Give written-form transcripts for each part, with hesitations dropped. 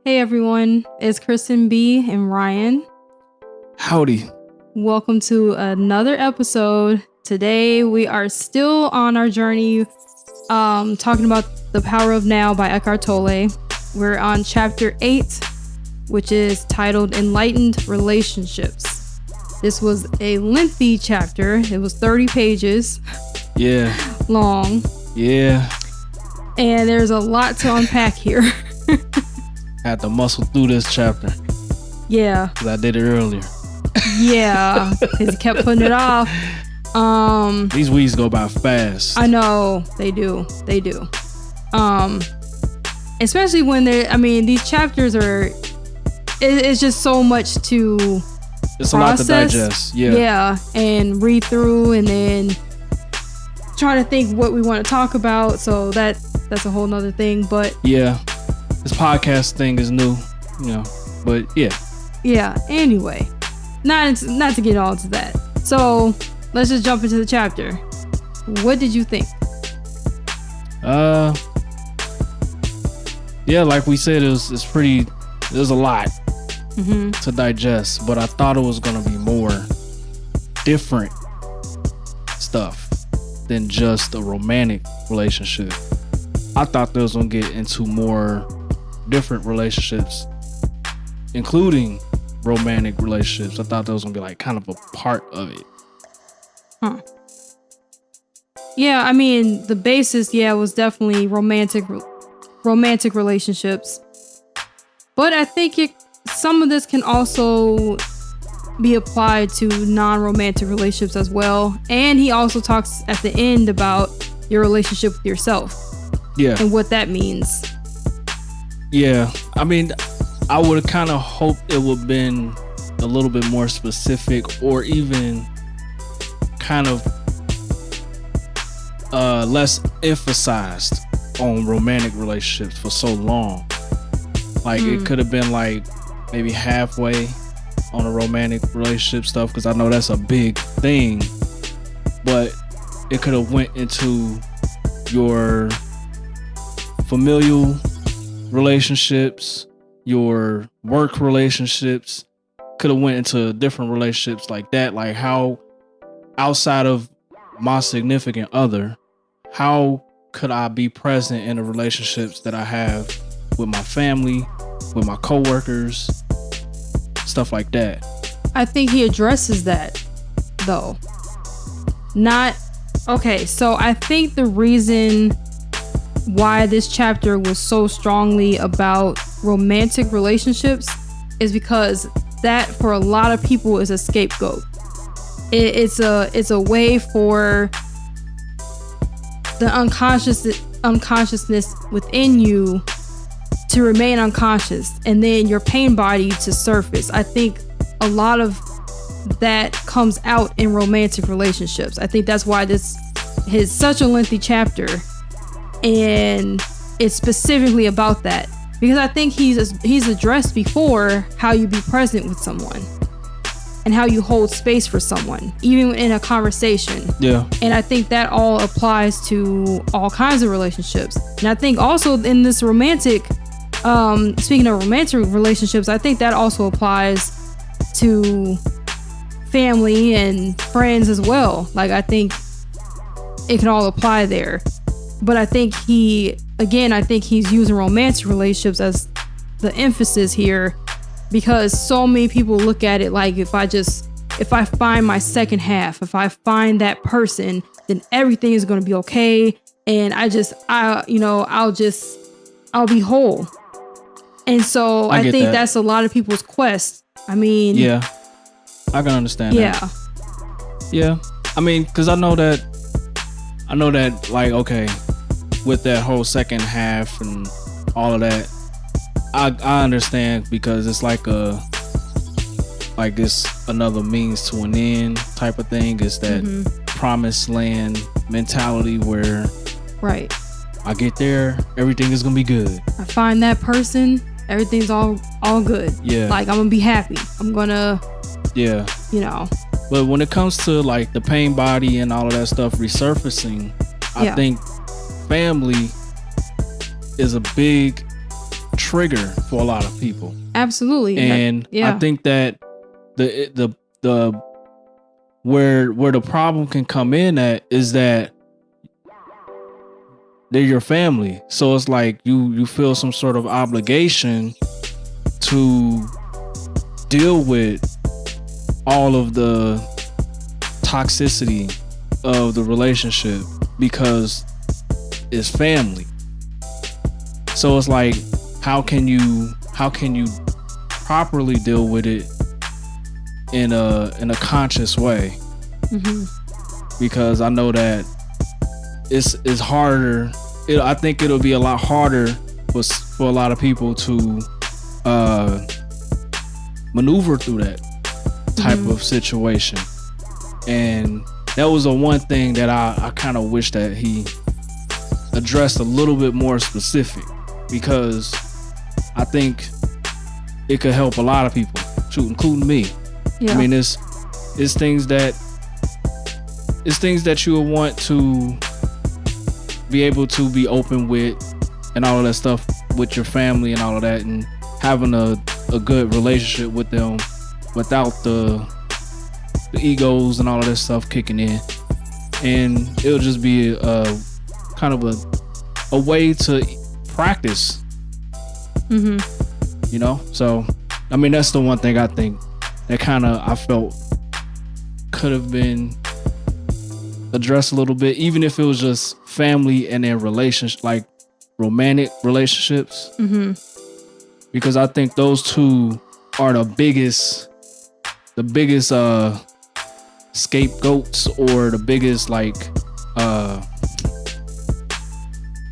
Hey everyone, it's Kristyn B and Ryan. Howdy. Welcome to another episode. Today we are still on our journey talking about The Power of Now by Eckhart Tolle. We're on chapter 8, which is titled Enlightened Relationships. This was a lengthy chapter. It was 30 pages long. Yeah. And there's a lot to unpack here. Had to muscle through this chapter. Yeah. Because I did it earlier. Yeah. Because he kept putting it off. These weeks go by fast. I know. They do. Especially when these chapters are, it's just so much to It's process. A lot to digest. Yeah. And read through and then try to think what we want to talk about. So that's a whole nother thing. But yeah. This podcast thing is new, but yeah. Yeah, anyway. Not to get all to that. So let's just jump into the chapter. What did you think? Yeah, like we said, there's a lot to digest, but I thought it was gonna be more different stuff than just a romantic relationship. I thought they was gonna get into more different relationships, including romantic relationships. I thought that was gonna be like kind of a part of it. Yeah, the basis, was definitely romantic relationships. But I think some of this can also be applied to non-romantic relationships as well. And he also talks at the end about your relationship with yourself. Yeah. And what that means. Yeah. I would have kind of hoped it would have been a little bit more specific, or even kind of less emphasized on romantic relationships for so long. Like it could have been like maybe halfway on a romantic relationship stuff, because I know that's a big thing, but it could have went into your familial relationships, your work relationships, could have went into different relationships like that. Like, how outside of my significant other, how could I be present in the relationships that I have with my family, with my coworkers, stuff like that. I think he addresses that though. So I think the reason why this chapter was so strongly about romantic relationships is because that for a lot of people is a scapegoat. It's a way for the unconsciousness within you to remain unconscious, and then your pain body to surface. I think a lot of that comes out in romantic relationships. I think that's why this is such a lengthy chapter, and it's specifically about that, because I think he's addressed before how you be present with someone and how you hold space for someone, even in a conversation. Yeah. And I think that all applies to all kinds of relationships. And I think also in this romantic, speaking of romantic relationships, I think that also applies to family and friends as well. Like, I think it can all apply there. But I think he's using romantic relationships as the emphasis here, because so many people look at it like, if I find my second half, if I find that person, then everything is going to be okay. And I'll be whole. And so I think that's a lot of people's quest. Yeah, I can understand that. Yeah. Because I know that like, okay, with that whole second half and all of that, I understand, because it's like it's another means to an end type of thing. It's that promised land mentality where, right, I get there, everything is gonna be good. I find that person, everything's all good. Yeah. Like, I'm gonna be happy. I'm gonna, But when it comes to like the pain body and all of that stuff resurfacing, I think family is a big trigger for a lot of people. Absolutely. And I think that the where the problem can come in at is that they're your family. So it's like you feel some sort of obligation to deal with all of the toxicity of the relationship because it's family. So it's like, how can you properly deal with it in a conscious way? Because I know that it's harder. I think it'll be a lot harder for a lot of people to maneuver through that type of situation. And that was the one thing that I kind of wish that he addressed a little bit more specific, because I think it could help a lot of people, including me. I mean, it's things that you would want to be able to be open with and all of that stuff with your family and all of that, and having a good relationship with them without the egos and all of that stuff kicking in. And it'll just be a kind of a way to practice, you know? So, I mean, that's the one thing I think that I felt could have been addressed a little bit, even if it was just family and then relationship, like romantic relationships, because I think those two are the biggest scapegoats, or the biggest like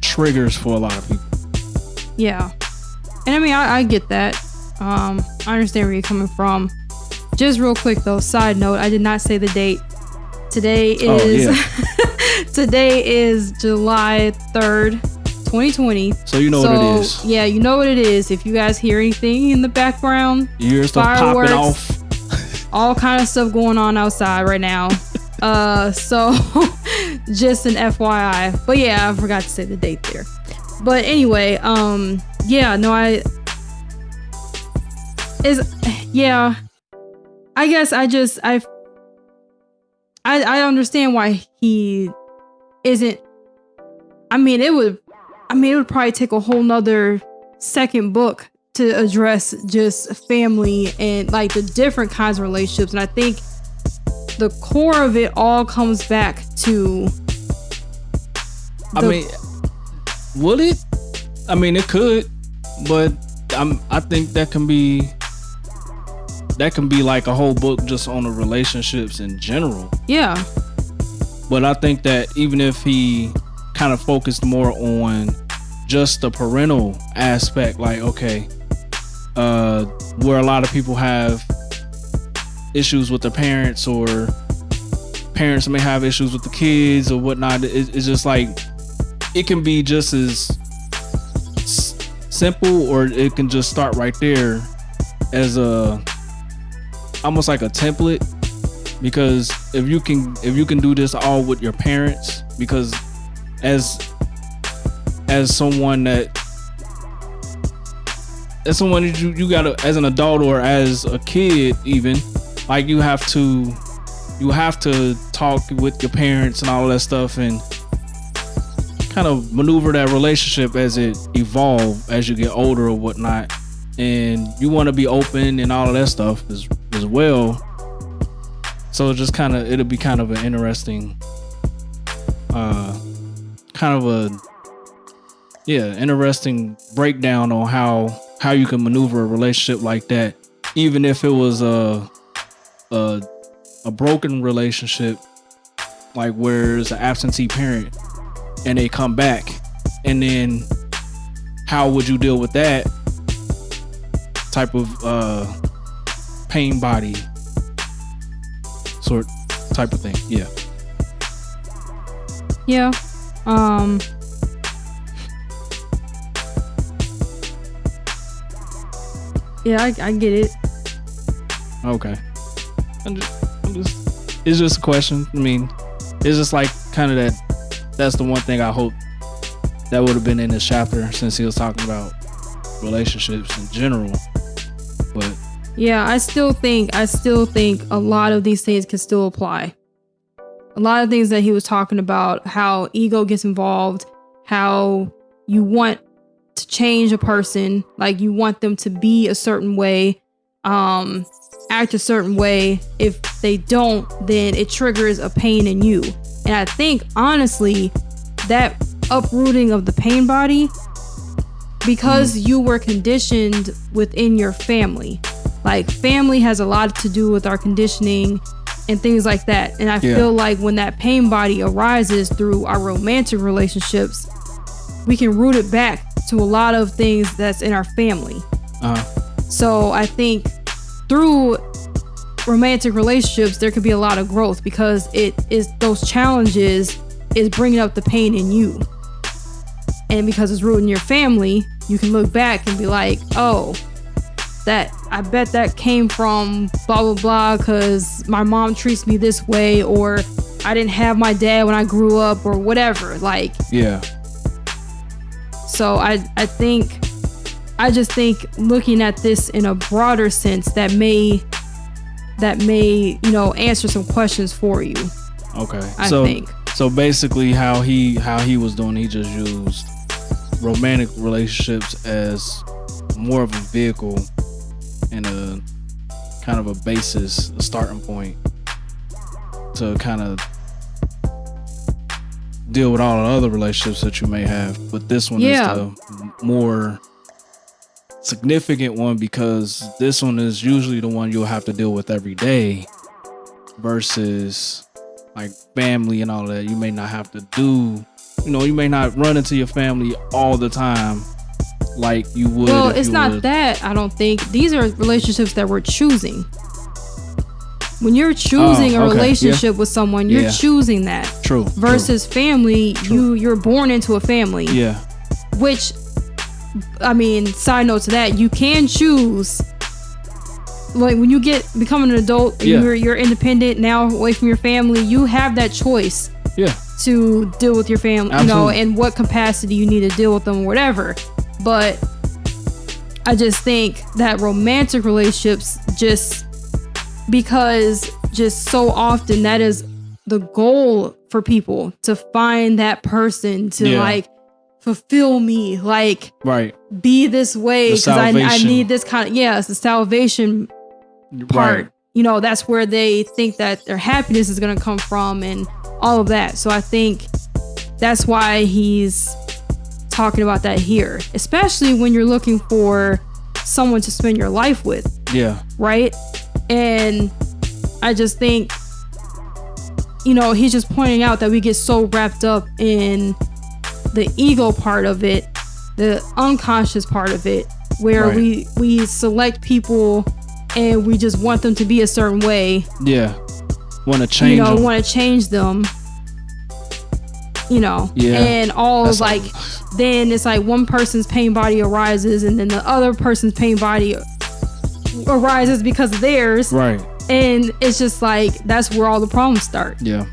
triggers for a lot of people. Yeah. And I mean, I get that. I understand where you're coming from. Just real quick though, side note, I did not say the date. Today is today is July 3rd, 2020. So you know what it is. Yeah, you know what it is. If you guys hear anything in the background, you hear stuff popping off. All kind of stuff going on outside right now. So just an FYI. But yeah, I forgot to say the date there. But anyway, I guess I understand why he isn't. I mean, it would probably take a whole nother second book to address just family and like the different kinds of relationships. And I think the core of it all comes back to will it? I mean, it could, but I think that can be like a whole book just on the relationships in general. Yeah. But I think that even if he kind of focused more on just the parental aspect, like, okay, where a lot of people have issues with their parents, or parents may have issues with the kids or whatnot, it's just like, it can be just as simple, or it can just start right there as almost like a template. Because if you can do this all with your parents, because as someone you gotta, as an adult or as a kid even, like you have to talk with your parents and all that stuff, and kind of maneuver that relationship as it evolves as you get older or whatnot. And you want to be open and all of that stuff as well. So just it'll be kind of an interesting interesting breakdown on how you can maneuver a relationship like that, even if it was a broken relationship, like where it's an absentee parent and they come back, and then how would you deal with that type of pain body type of thing. Yeah. I get it. Okay. It's just a question. I mean, it's just like kind of that's the one thing I hope that would have been in this chapter, since he was talking about relationships in general. But yeah, I still think a lot of these things can still apply. A lot of things that he was talking about, how ego gets involved, how you want to change a person, like you want them to be a certain way, act a certain way. If they don't, then it triggers a pain in you. And I think honestly, that uprooting of the pain body, because you were conditioned within your family. Like family has a lot to do with our conditioning and things like that. And I feel like when that pain body arises through our romantic relationships, we can root it back to a lot of things that's in our family. So I think through romantic relationships, there could be a lot of growth, because it is those challenges is bringing up the pain in you. And because it's rooted in your family, you can look back and be like, oh, I bet that came from blah, blah, blah, because my mom treats me this way, or I didn't have my dad when I grew up, or whatever. Like, yeah. So I just think looking at this in a broader sense, that may, answer some questions for you. Okay. I think. So basically how he was doing, he just used romantic relationships as more of a vehicle and a kind of a basis, a starting point to kind of deal with all the other relationships that you may have. But this one is the more significant one, because this one is usually the one you'll have to deal with every day, versus like family and all that. You may not have to do, you may not run into your family all the time like you would. Well, it's not that, I don't think. These are relationships that we're choosing. When you're choosing a relationship with someone, you're choosing that. True. Versus family, you're born into a family. Yeah. Which, I mean, side note to that, you can choose. Like when you become an adult, and you're independent now, away from your family, you have that choice. Yeah. To deal with your family, Absolutely. In what capacity you need to deal with them, or whatever. But I just think that romantic relationships, because so often that is the goal for people, to find that person to like fulfill me, like be this way, because I need this kind of, it's the salvation part. That's where they think that their happiness is going to come from, and all of that. So I think that's why he's talking about that here, especially when you're looking for someone to spend your life with. Yeah. Right? And I just think, he's just pointing out that we get so wrapped up in the ego part of it, the unconscious part of it, where we select people and we just want them to be a certain way. Yeah. Want to change them. Want to change them. And all that's like, then it's like one person's pain body arises, and then the other person's pain body arises because of theirs. Right. And it's just like, that's where all the problems start. Yeah.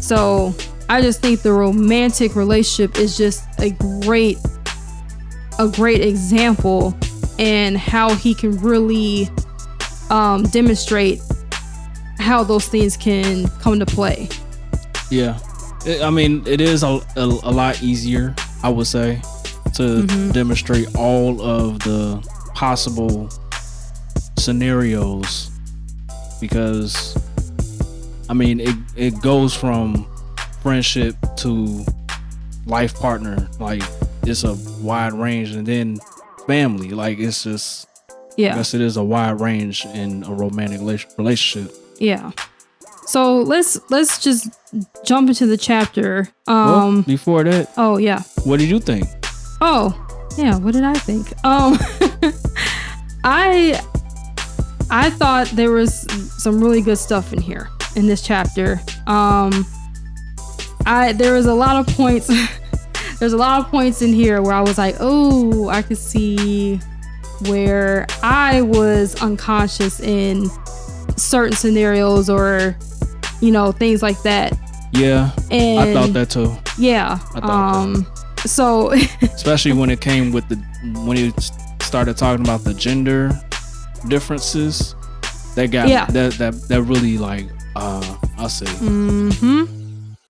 So I just think the romantic relationship is just a great example, and how he can really demonstrate how those things can come to play. Yeah. It is a lot easier, I would say, to demonstrate all of the possible scenarios, because it goes from friendship to life partner, like it's a wide range, and then family, like it's just, I guess it is a wide range in a romantic relationship. Yeah. So let's just jump into the chapter. Well, before that. Oh yeah. What did you think? Oh yeah. What did I think? I thought there was some really good stuff in here in this chapter. There was a lot of points. There's a lot of points in here where I was like, oh, I could see where I was unconscious in certain scenarios, or things like that. Yeah. And I thought that too. Yeah. So especially when it came with when he started talking about the gender differences, that got that really like I'll say.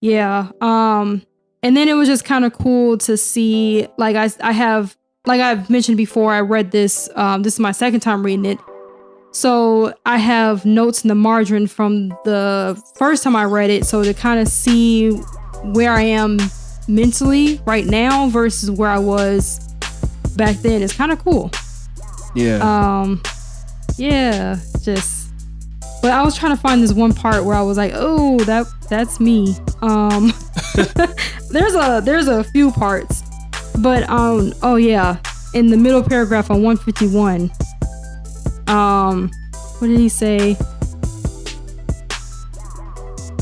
Yeah. And then it was just kind of cool to see, like I have, like I've mentioned before, I read this. This is my second time reading it. So I have notes in the margin from the first time I read it. So to kind of see where I am mentally right now versus where I was back then is kind of cool. Yeah. Yeah, just, but I was trying to find this one part where I was like, oh, that's me. There's a few parts, but oh yeah, in the middle paragraph on 151, what did he say?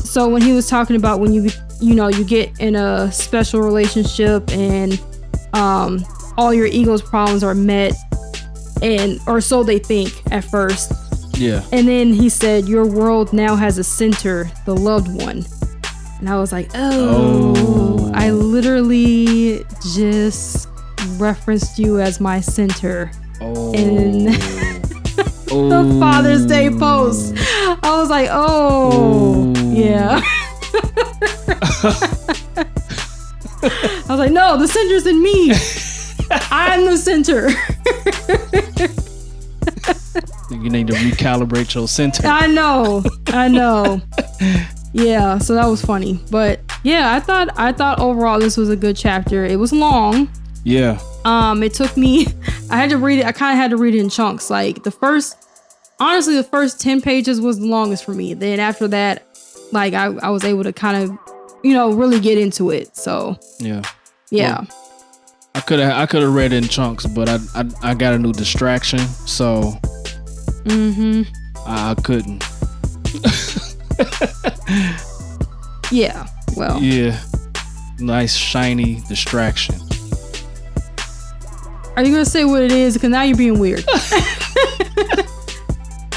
So when he was talking about when you get in a special relationship and all your ego's problems are met, or so they think at first. Yeah. And then he said, your world now has a center, the loved one. And I was like, oh. I literally just referenced you as my center in the Father's Day post. I was like, yeah. I was like, no, the center's in me. I'm the center. You need to recalibrate your center. I know. Yeah, so that was funny. But yeah, I thought overall this was a good chapter. It was long. Yeah. It took me, I had to read it. I kind of had to read it in chunks. Like the first 10 pages was the longest for me. Then after that, like I was able to kind of, really get into it. So yeah. Well, I could have read it in chunks, but I got a new distraction, so I couldn't. Yeah. Well. Yeah. Nice shiny distraction. Are you gonna say what it is? Because now you're being weird.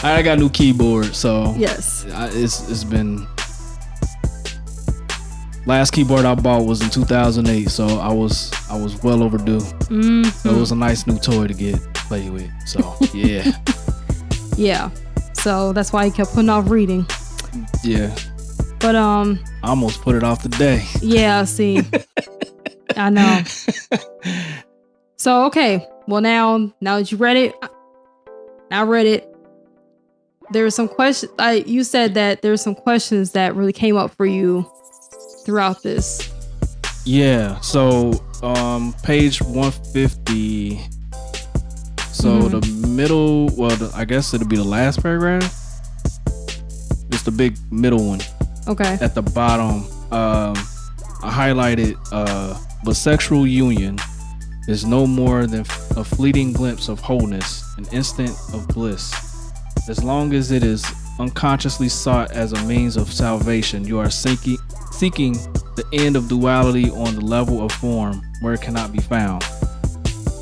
I got a new keyboard, so yes, it's been. Last keyboard I bought was in 2008, so I was well overdue. So it was a nice new toy to play with. So yeah. Yeah. So that's why he kept putting off reading. Yeah. But I almost put it off today. Yeah. See. I know. So okay. Well, now that you read it, I read it. There were some questions. You said that there were some questions that really came up for you throughout this. Yeah. So page 150. So the middle, I guess it'll be the last paragraph. It's the big middle one. Okay. At the bottom, I highlighted, but sexual union is no more than a fleeting glimpse of wholeness, an instant of bliss. As long as it is unconsciously sought as a means of salvation, you are seeking the end of duality on the level of form where it cannot be found.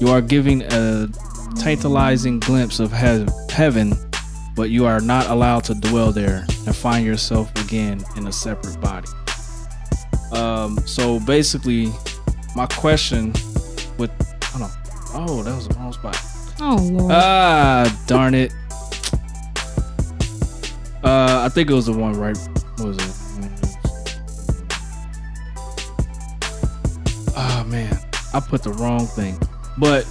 You are giving a tantalizing glimpse of heaven, but you are not allowed to dwell there and find yourself again in a separate body. So basically, my question with, oh, that was the wrong spot. Oh Lord. Darn it. I think it was the one right. What was it? Oh man, I put the wrong thing. But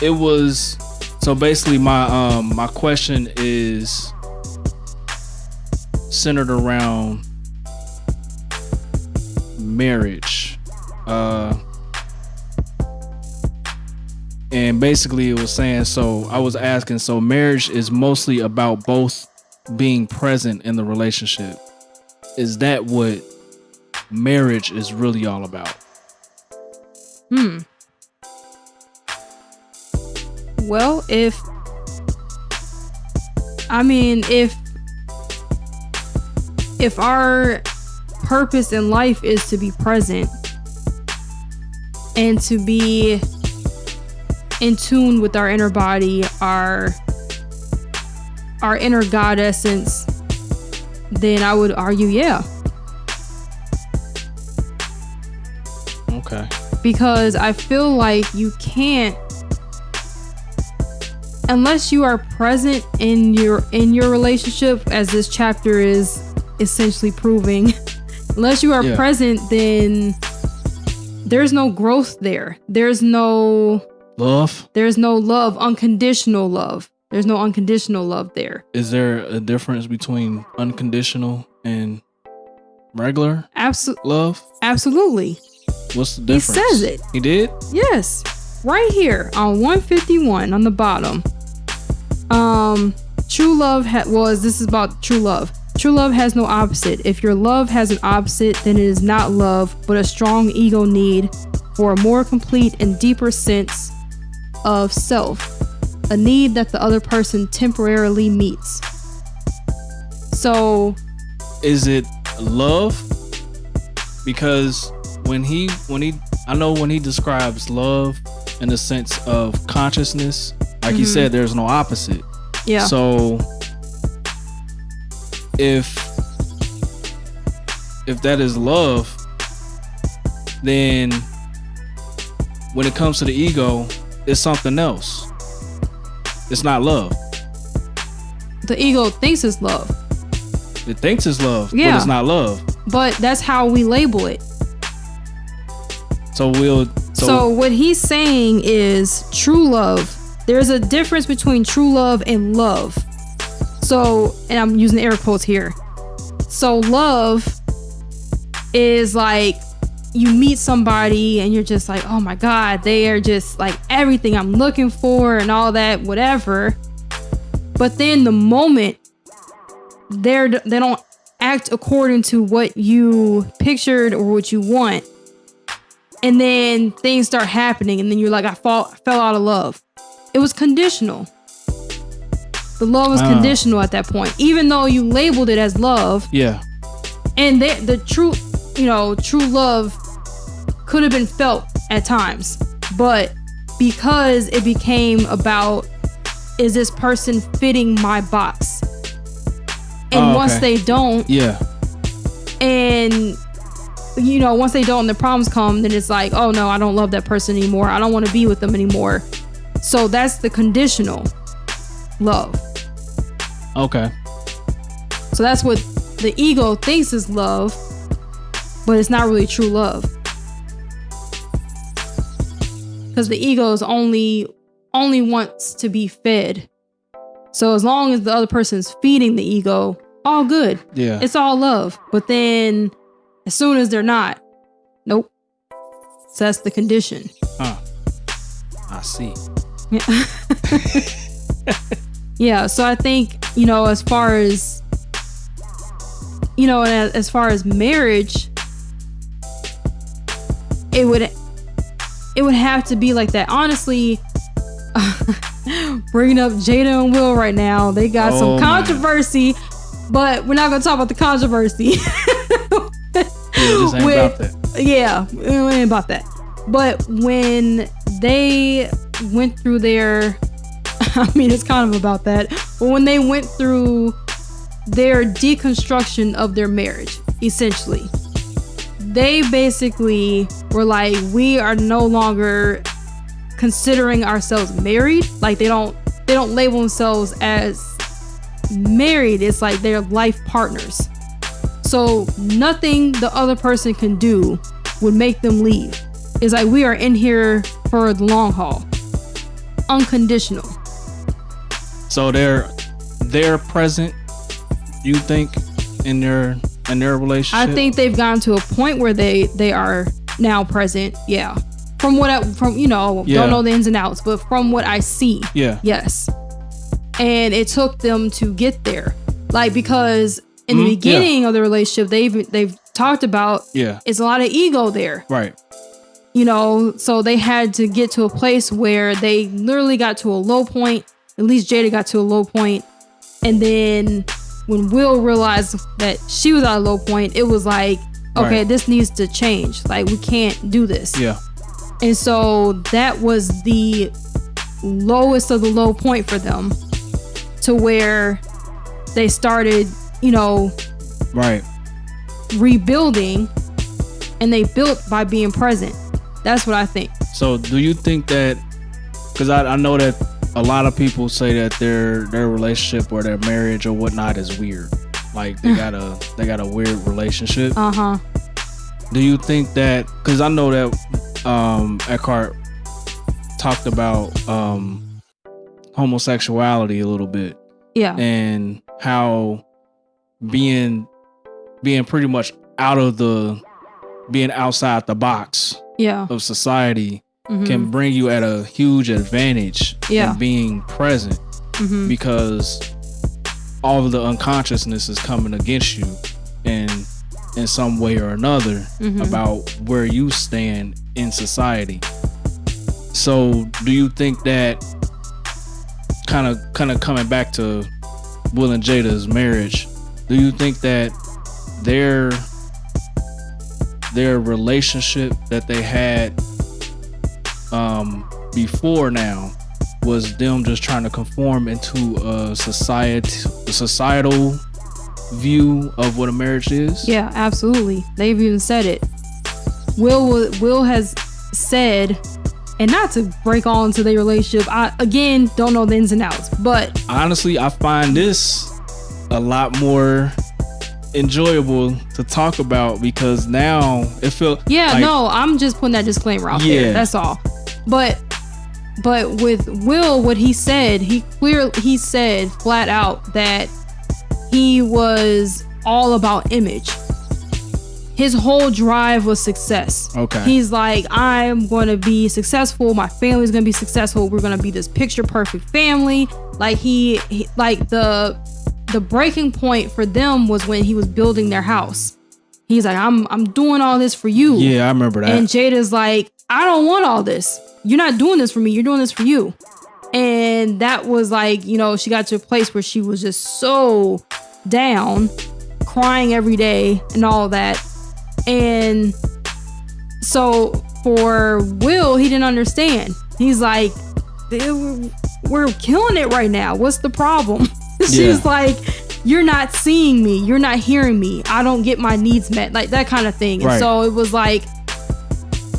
it was, so basically my question is centered around marriage. And basically it was saying, so I was asking, so marriage is mostly about both being present in the relationship. Is that what marriage is really all about? Well, if our purpose in life is to be present and to be in tune with our inner body, our inner God essence, then I would argue, yeah. Okay. Because I feel like you can't, unless you are present in your relationship, as this chapter is essentially proving, unless you are present, then there's no growth there. There's no love. There's no love, unconditional love. There's no unconditional love there. Is there a difference between unconditional and regular love? Absolutely. What's the difference? He says it. He did? Yes. Right here on 151 on the bottom. True love this is about true love. True love has no opposite. If your love has an opposite, then it is not love, but a strong ego need for a more complete and deeper sense of self. A need that the other person temporarily meets. So, is it love? Because when he describes love in the sense of consciousness, like he said, there's no opposite. Yeah. So if that is love, then when it comes to the ego, it's something else. It's not love. The ego thinks it's love. It thinks it's love, but it's not love. But that's how we label it. So what he's saying is true love. There's a difference between true love and love. So, and I'm using air quotes here. So love is like you meet somebody and you're just like, oh my God, they are just like everything I'm looking for and all that, whatever. But then the moment they don't act according to what you pictured or what you want, and then things start happening, and then you're like, I fell out of love. It was conditional. The love was conditional at that point, even though you labeled it as love. Yeah. And the true love could have been felt at times, but because it became about, is this person fitting my box? And once they don't, and once they don't and the problems come, then it's like, oh no, I don't love that person anymore. I don't want to be with them anymore. So that's the conditional love. Okay. So that's what the ego thinks is love, but it's not really true love. Because the ego is only wants to be fed. So as long as the other person's feeding the ego, all good. Yeah. It's all love. But then as soon as they're not, nope. So that's the condition. I see. Yeah. Yeah. So I think, as far as, as far as marriage, it would have to be like that. Honestly, bringing up Jada and Will right now, they got some controversy, but we're not going to talk about the controversy. This ain't about that. Yeah, it ain't about that. But when they went through their, it's kind of about that, but when they went through their deconstruction of their marriage, essentially, they basically were like, we are no longer considering ourselves married. Like they don't label themselves as married. It's like they're life partners. So nothing the other person can do would make them leave. It's like, we are in here for the long haul. Unconditional. So they're present, you think, in their relationship? I think they've gotten to a point where they are now present. Yeah. Don't know the ins and outs, but from what I see. Yeah. Yes. And it took them to get there. Like, because in the beginning of the relationship, they've talked about, it's a lot of ego there. Right. So they had to get to a place where they literally got to a low point. At least Jada got to a low point. And then when Will realized that she was at a low point, it was like, okay, this needs to change. Like, we can't do this. Yeah. And so that was the lowest of the low point for them, to where they started, rebuilding, and they built by being present. That's what I think. So do you think that, because I know that a lot of people say that their relationship or their marriage or whatnot is weird. Like they got a weird relationship. Do you think that, because I know that Eckhart talked about homosexuality a little bit. Yeah. And how being pretty much being outside the box of society can bring you at a huge advantage in being present, because all of the unconsciousness is coming against you in some way or another about where you stand in society. So do you think that, kind of coming back to Will and Jada's marriage, do you think that their relationship that they had before now was them just trying to conform into a societal view of what a marriage is? Yeah, absolutely. They've even said it. Will has said, and not to break on to their relationship, I again don't know the ins and outs, but honestly I find this a lot more enjoyable to talk about, because now it feels I'm just putting that disclaimer out there, that's all. But with Will, what he said, he said flat out that he was all about image. His whole drive was success. Okay. He's like, I'm going to be successful. My family's going to be successful. We're going to be this picture perfect family. Like he like the breaking point for them was when he was building their house. He's like, I'm doing all this for you. Yeah, I remember that. And Jada's like, I don't want all this. You're not doing this for me. You're doing this for you. And that was like, she got to a place where she was just so down, crying every day and all that. And so for Will, he didn't understand. He's like, we're killing it right now. What's the problem? She's like, you're not seeing me. You're not hearing me. I don't get my needs met. Like that kind of thing. And so it was like,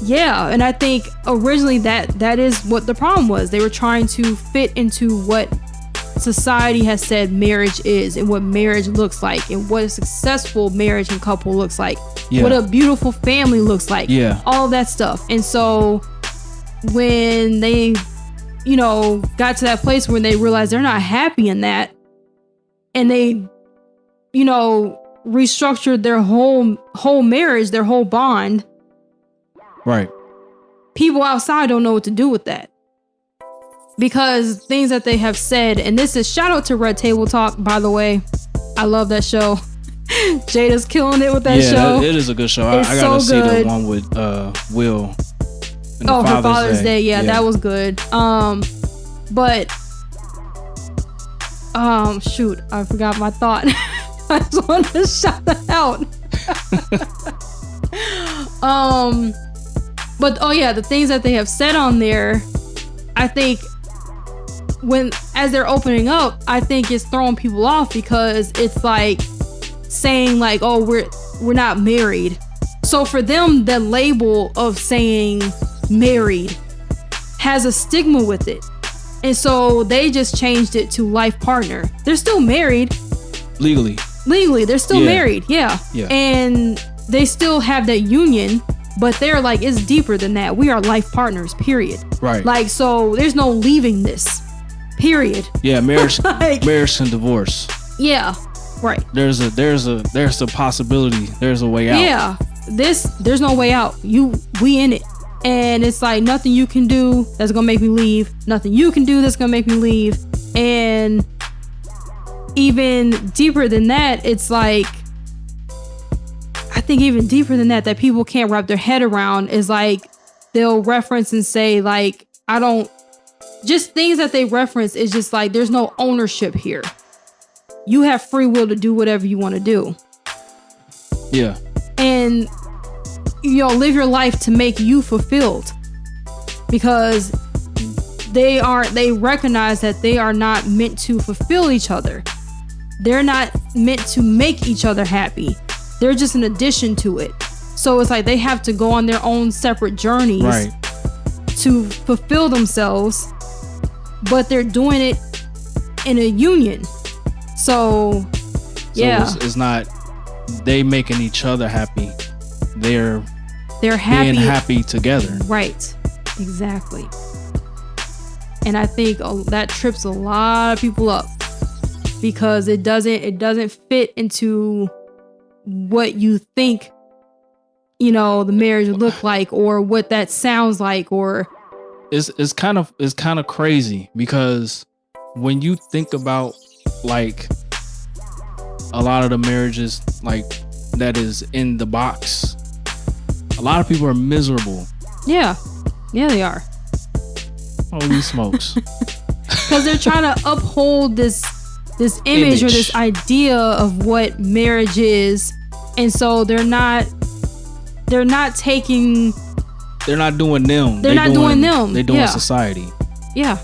yeah. And I think originally that is what the problem was. They were trying to fit into what society has said marriage is and what marriage looks like and what a successful marriage and couple looks like. What a beautiful family looks like. All of that stuff. And so when they, got to that place where they realized they're not happy in that, and they, restructured their whole marriage, their whole bond. Right. People outside don't know what to do with that. Because things that they have said, and this is shout out to Red Table Talk, by the way. I love that show. Jada's killing it with that show. Yeah, it is a good show. I gotta see the one with Will. For Father's Day. Yeah, that was good. But shoot, I forgot my thought. I just wanted to shout that out. But the things that they have said on there, I think as they're opening up, I think it's throwing people off, because it's like saying like, oh, we're not married. So for them, the label of saying married has a stigma with it. And so they just changed it to life partner. They're still married. Legally, they're still married. Yeah. And they still have that union, but they're like, it's deeper than that. We are life partners, period. Right. Like, so there's no leaving this, period. Yeah, marriage, marriage and divorce. Yeah, right. There's a possibility. There's a way out. Yeah, there's no way out. We in it. And it's like nothing you can do that's gonna make me leave. Nothing you can do that's gonna make me leave. And even deeper than that, it's like, I think even deeper than that people can't wrap their head around is like, they'll reference and say like, just things that they reference is just like, there's no ownership here. You have free will to do whatever you want to do. Yeah. And live your life to make you fulfilled, because they recognize that they are not meant to fulfill each other. They're not meant to make each other happy. They're just an addition to it. So it's like they have to go on their own separate journeys to fulfill themselves, but they're doing it in a union. So yeah, it's not they making each other happy. They're happy, being happy together. Right. Exactly. And I think that trips a lot of people up because it doesn't fit into what you think, the marriage would look like or what that sounds like, or it's kind of crazy because when you think about like a lot of the marriages like that is in the box, a lot of people are miserable. Yeah, they are. Holy smokes. Because they're trying to uphold this image or this idea of what marriage is, and so they're not taking. They're not doing them. They're not doing them. They're doing society. Yeah.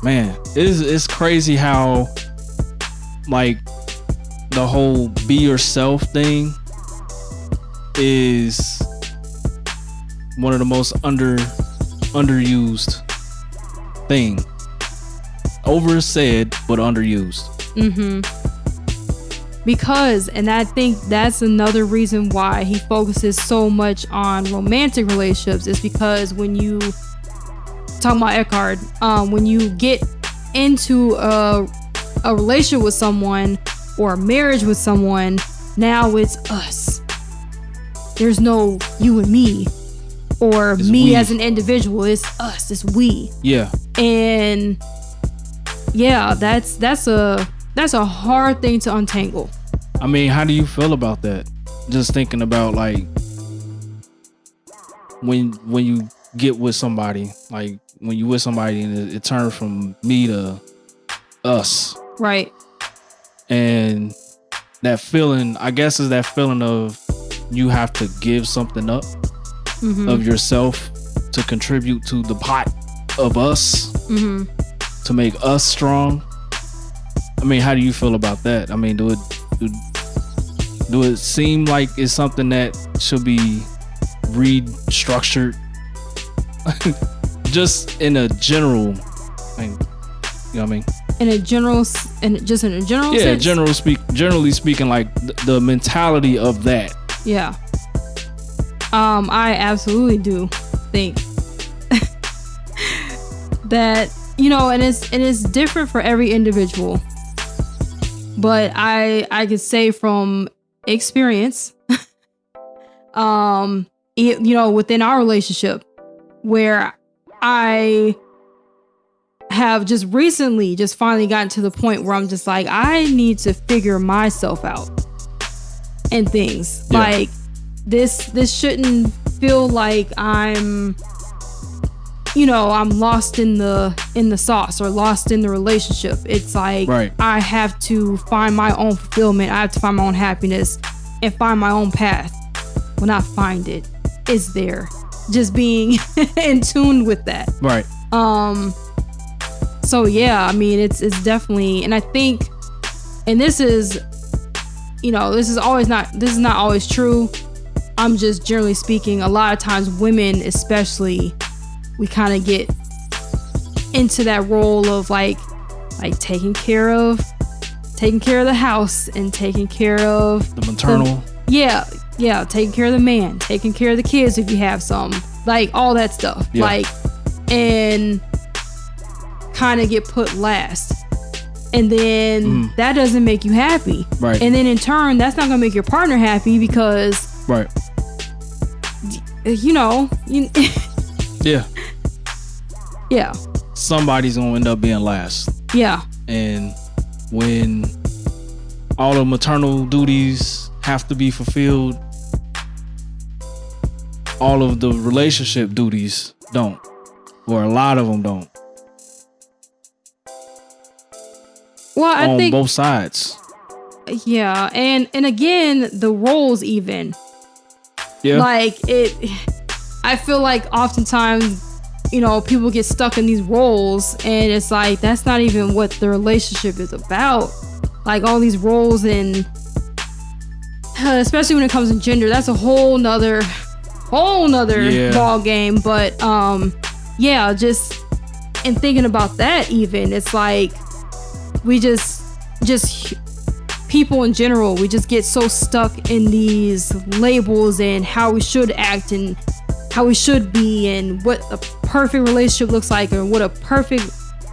Man, it's crazy how like the whole be yourself thing is one of the most underused thing. Oversaid but underused. Because, and I think that's another reason why he focuses so much on romantic relationships, is because when you talking about Eckhart, when you get into a relationship with someone or a marriage with someone, now it's us. There's no you and me, or it's me we. As an individual. It's us. It's we. Yeah. And yeah, that's a hard thing to untangle. I mean, how do you feel about that? Just thinking about like when you get with somebody, like when you with somebody and it turns from me to us. Right. And that feeling, I guess, is that feeling of you have to give something up of yourself to contribute to the pot of us, to make us strong. I mean, how do you feel about that? I mean, do it seem like it's something that should be restructured? Just in a general thing, you know what I mean? In a general sense? Generally speaking, like the mentality of that. Yeah. I absolutely do think that, and it's different for every individual. But I could say from experience, within our relationship, where I have just recently finally gotten to the point where I'm just like, I need to figure myself out and things. Yeah. Like this shouldn't feel like I'm lost in the sauce or lost in the relationship. It's like, I have to find my own fulfillment. I have to find my own happiness and find my own path. Well, not find it. It's there. Just being in tune with that. Right. So yeah, I mean, it's definitely, and I think, and this is not always true. I'm just generally speaking, a lot of times women especially, we kind of get into that role of like taking care of the house and taking care of the maternal. Taking care of the man, taking care of the kids if you have some, like all that stuff. Yeah. Like, and kind of get put last. And then that doesn't make you happy. Right. And then in turn, that's not going to make your partner happy because, yeah. Yeah. Somebody's going to end up being last. Yeah. And when all the maternal duties have to be fulfilled, all of the relationship duties don't, or a lot of them don't. Well, I think on both sides. Yeah, and again, the roles even. Yeah. Like I feel like oftentimes, people get stuck in these roles, and it's like that's not even what the relationship is about. Like all these roles, and especially when it comes to gender, that's a whole nother ball game. But yeah, just in thinking about that, even it's like we just people in general, we just get so stuck in these labels and how we should act and how we should be and what a perfect relationship looks like or what a perfect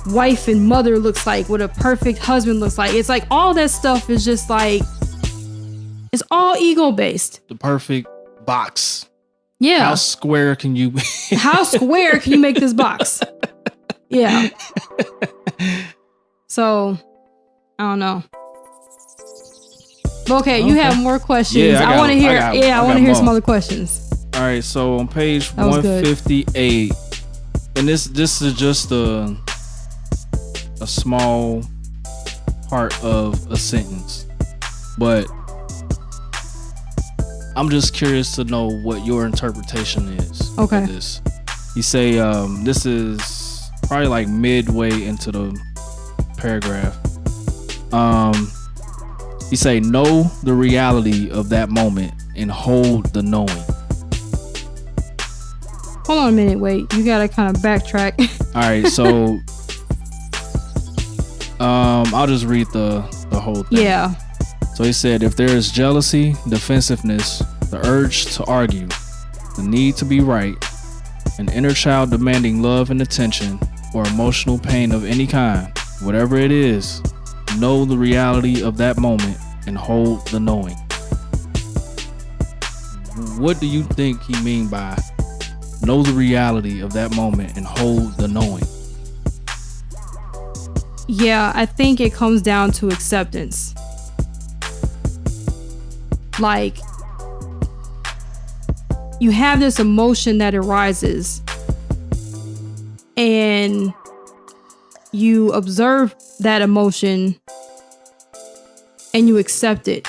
wife and mother looks like, what a perfect husband looks like. It's like all that stuff is just like, it's all ego based. The perfect box. Yeah. How square can you make this box? Yeah. So, I don't know. Okay, you have more questions. Yeah, I want to hear. I want to hear some other questions. All right, so on page 158, and this is just a small part of a sentence, but I'm just curious to know what your interpretation is. Okay. Of this. You say this is probably like midway into the paragraph. You say, know the reality of that moment and hold the knowing. Hold on a minute, wait. You gotta kind of backtrack. All right, so I'll just read the whole thing. Yeah. So he said, if there is jealousy, defensiveness, the urge to argue, the need to be right, an inner child demanding love and attention, or emotional pain of any kind, whatever it is, know the reality of that moment and hold the knowing. What do you think he mean by know the reality of that moment and hold the knowing? Yeah, I think it comes down to acceptance. Like, you have this emotion that arises and you observe that emotion and you accept it.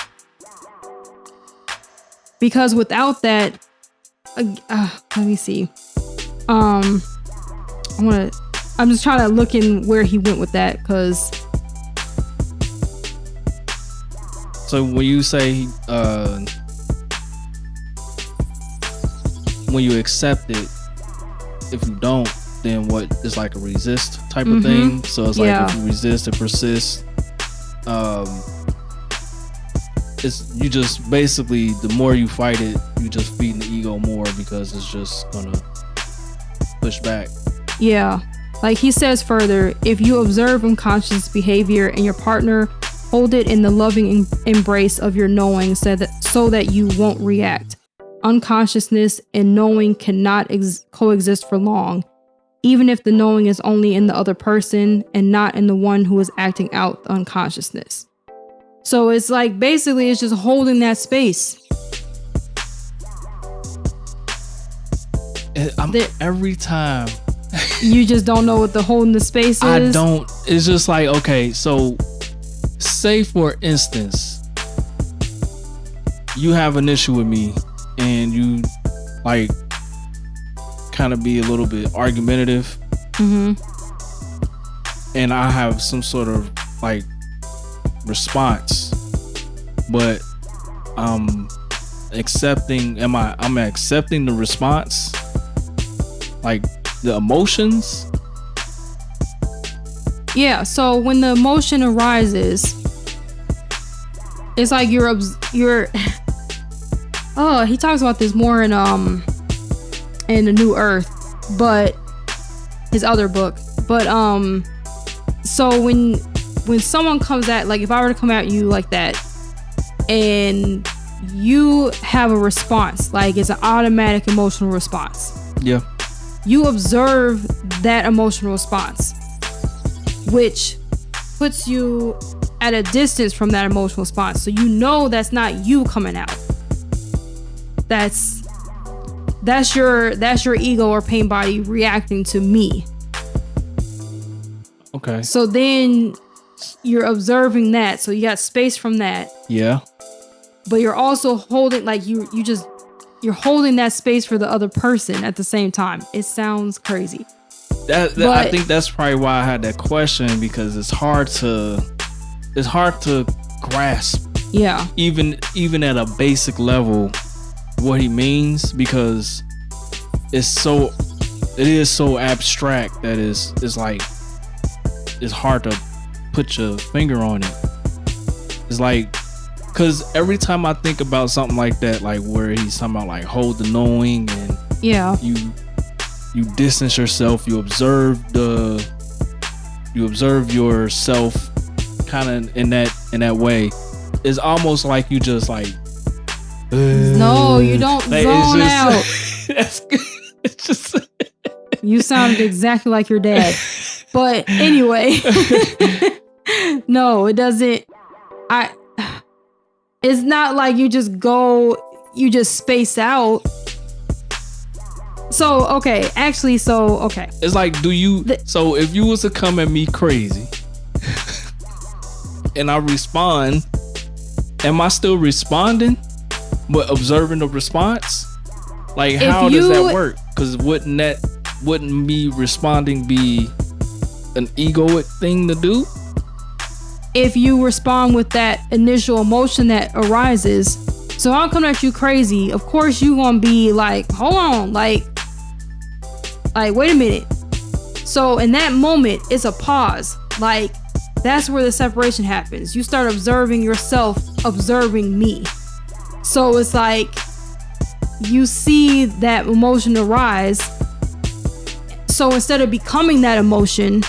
Because without that, let me see. I'm just trying to look in where he went with that, because. So when you say when you accept it, if you don't, then what is like a resist type of thing. So it's like if you resist, it persists. It's you just basically the more you fight it, you just feeding the ego more because it's just gonna push back. Yeah. Like he says further, if you observe unconscious behavior in your partner, hold it in the loving embrace of your knowing so that you won't react. Unconsciousness and knowing cannot coexist for long, even if the knowing is only in the other person and not in the one who is acting out the unconsciousness. So it's like basically it's just holding that space. Every time. You just don't know what the holding the space is? I don't. It's just like, okay, so say for instance, you have an issue with me and you like kind of be a little bit argumentative. And I have some sort of like response, but I'm accepting the response, like the emotions. Yeah, so when the emotion arises, it's like you're oh, he talks about this more in The New Earth, but his other book. But so when someone comes at, like if I were to come at you like that and you have a response, like it's an automatic emotional response. Yeah. You observe that emotional response, which puts you at a distance from that emotional response. So you know that's not you coming out. That's your ego or pain body reacting to me. Okay. So then you're observing that. So you got space from that. Yeah. But you're also holding, like you're holding that space for the other person at the same time. It sounds crazy. I think that's probably why I had that question, because it's hard to grasp Yeah. Even at a basic level, what he means, because it is so abstract that it's like it's hard to put your finger on it. It's like, because every time I think about something like that, like where he's talking about like hold the knowing, and you distance yourself, you observe yourself kind of in that way, it's almost like you just like no, you don't zone out. It's just you sounded exactly like your dad. But anyway, no, it doesn't. It's not like you just space out. So, okay. It's like, so if you was to come at me crazy and I respond, am I still responding but observing the response? Like, how does that work? Because wouldn't me responding be an egoic thing to do? If you respond with that initial emotion that arises, so I'm coming at you crazy, of course you gonna be like, hold on, like wait a minute. So in that moment, it's a pause. Like, that's where the separation happens. You start observing yourself, observing me. So it's like you see that emotion arise. So instead of becoming that emotion,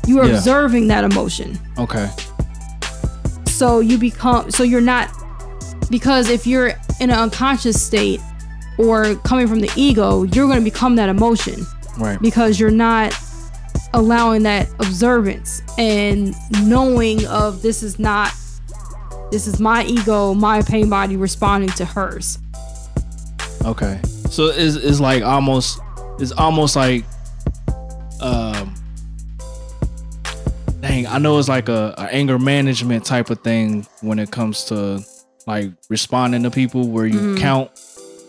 you are observing that emotion. Okay. So you're not, because if you're in an unconscious state or coming from the ego, you're going to become that emotion. Right. Because you're not allowing that observance and knowing of this is my ego, my pain body responding to hers. Okay. So it's like almost like dang, I know it's like a anger management type of thing when it comes to like responding to people, where you count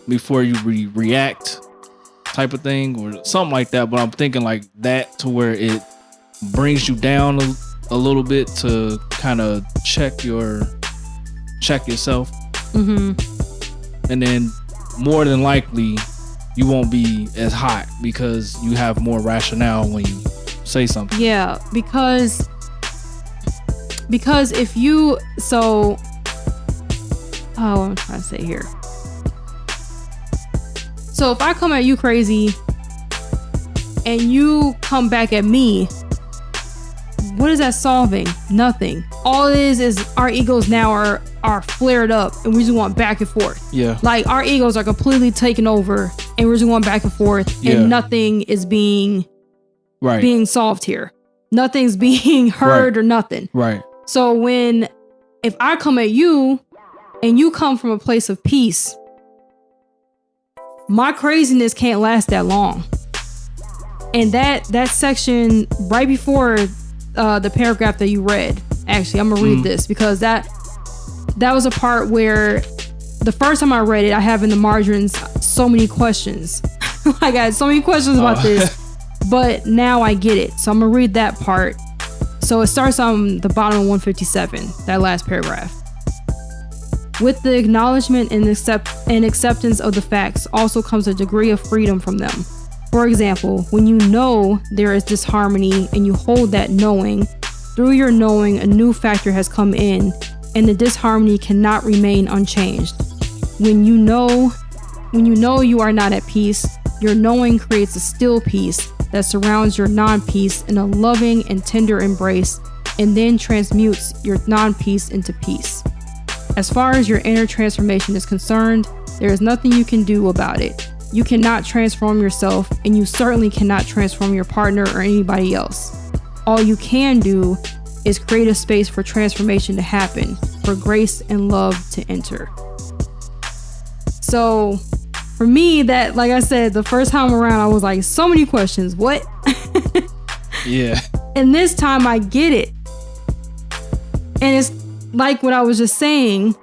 before you react type of thing or something like that. But I'm thinking like that, to where it brings you down a little bit to kind of check yourself. And then more than likely you won't be as hot because you have more rationale when you say something. Yeah, because if you, what I'm trying to say here. So if I come at you crazy and you come back at me, what is that solving? Nothing. All it is our egos now are flared up and we just want back and forth. Yeah. Like our egos are completely taken over and we're just going back and forth and nothing is being solved here. Nothing's being heard or nothing. Right. So if I come at you and you come from a place of peace, my craziness can't last that long. And that section right before the paragraph that you read, actually, I'm gonna read this because that was a part where the first time I read it, I have in the margins so many questions. I got so many questions about this, but now I get it. So I'm gonna read that part. So it starts on the bottom of 157, that last paragraph. With the acknowledgement and acceptance of the facts also comes a degree of freedom from them. For example, when you know there is disharmony and you hold that knowing, through your knowing a new factor has come in and the disharmony cannot remain unchanged. When you know you are not at peace, your knowing creates a still peace that surrounds your non-peace in a loving and tender embrace and then transmutes your non-peace into peace. As far as your inner transformation is concerned, there is nothing you can do about it. You cannot transform yourself, and you certainly cannot transform your partner or anybody else. All you can do is create a space for transformation to happen, for grace and love to enter. So, for me, that, like I said, the first time around, I was like, so many questions. What? Yeah. And this time I get it. And it's like what I was just saying.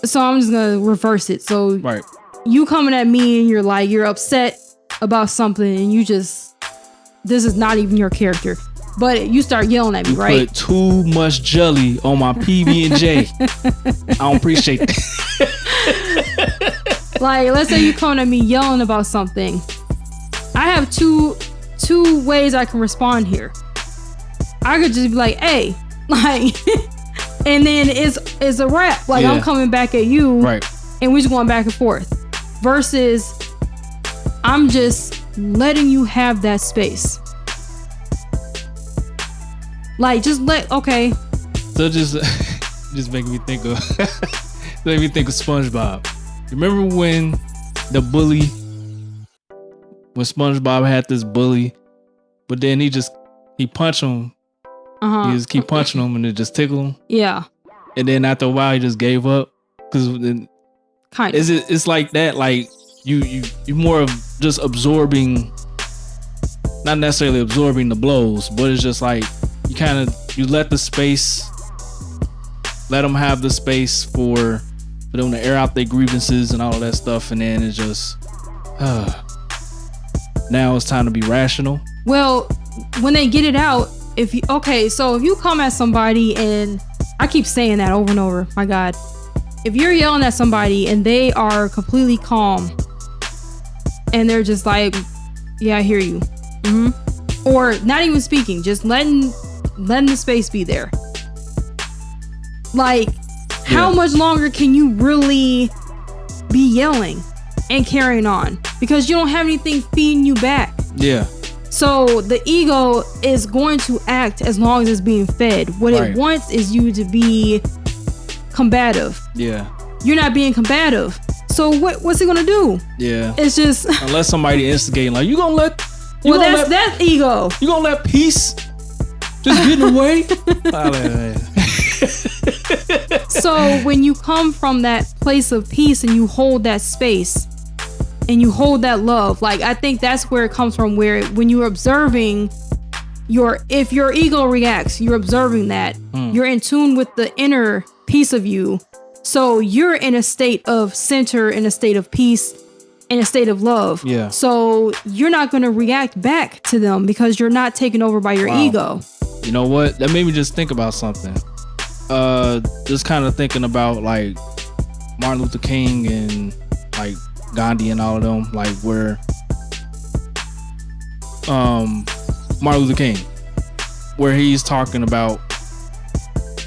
So I'm just going to reverse it. So you coming at me and you're upset about something and this is not even your character. but you start yelling at me, you right? Put too much jelly on my PB&J. I don't appreciate that. Like, let's say you come at me yelling about something. I have two ways I can respond here. I could just be like, hey, like, and then it's a wrap. Like, I'm coming back at you, right? And we're just going back and forth. Versus, I'm just letting you have that space. Like, okay. So just making me think of SpongeBob. Remember when SpongeBob had this bully, but then he punched him. He just keep punching him and it just tickled him. Yeah. And then after a while he just gave up. Cause then it's like that. Like you more of just absorbing, not necessarily absorbing the blows, but it's just like you let the space, let them have the space for them to air out their grievances and all of that stuff, and then it's just now it's time to be rational. Well, when they get it out, if you come at somebody, and I keep saying that over and over, my God, if you're yelling at somebody and they are completely calm and they're just like, yeah, I hear you, or not even speaking, just letting the space be there. Like, how much longer can you really be yelling and carrying on? Because you don't have anything feeding you back. Yeah. So the ego is going to act as long as it's being fed. What it wants is you to be combative. Yeah. You're not being combative. So what's it gonna do? Yeah. It's just unless somebody instigating, like, that's ego. You gonna let peace just get in the way? So when you come from that place of peace and you hold that space and you hold that love, like, I think that's where it comes from, where when you're observing if your ego reacts, you're observing that. You're in tune with the inner piece of you. So you're in a state of center, in a state of peace, in a state of love. Yeah. So you're not going to react back to them because you're not taken over by your ego. You know what? That made me just think about something. Just kind of thinking about like Martin Luther King and like Gandhi and all of them, like where Martin Luther King, where he's talking about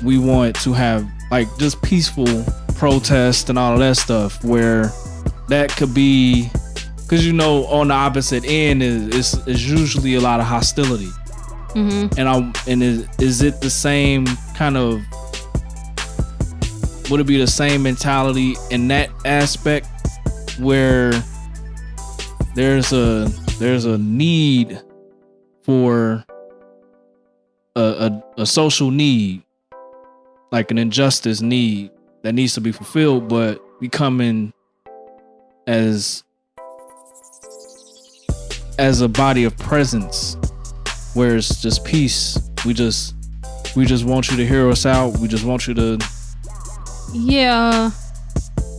we want to have like just peaceful protest and all of that stuff, where that could be, because on the opposite end is usually a lot of hostility. And is it the same kind of, would it be the same mentality in that aspect where there's a need for a social need, like an injustice need that needs to be fulfilled, but becoming as a body of presence where it's just peace. We just want you to hear us out. We just want you to. Yeah,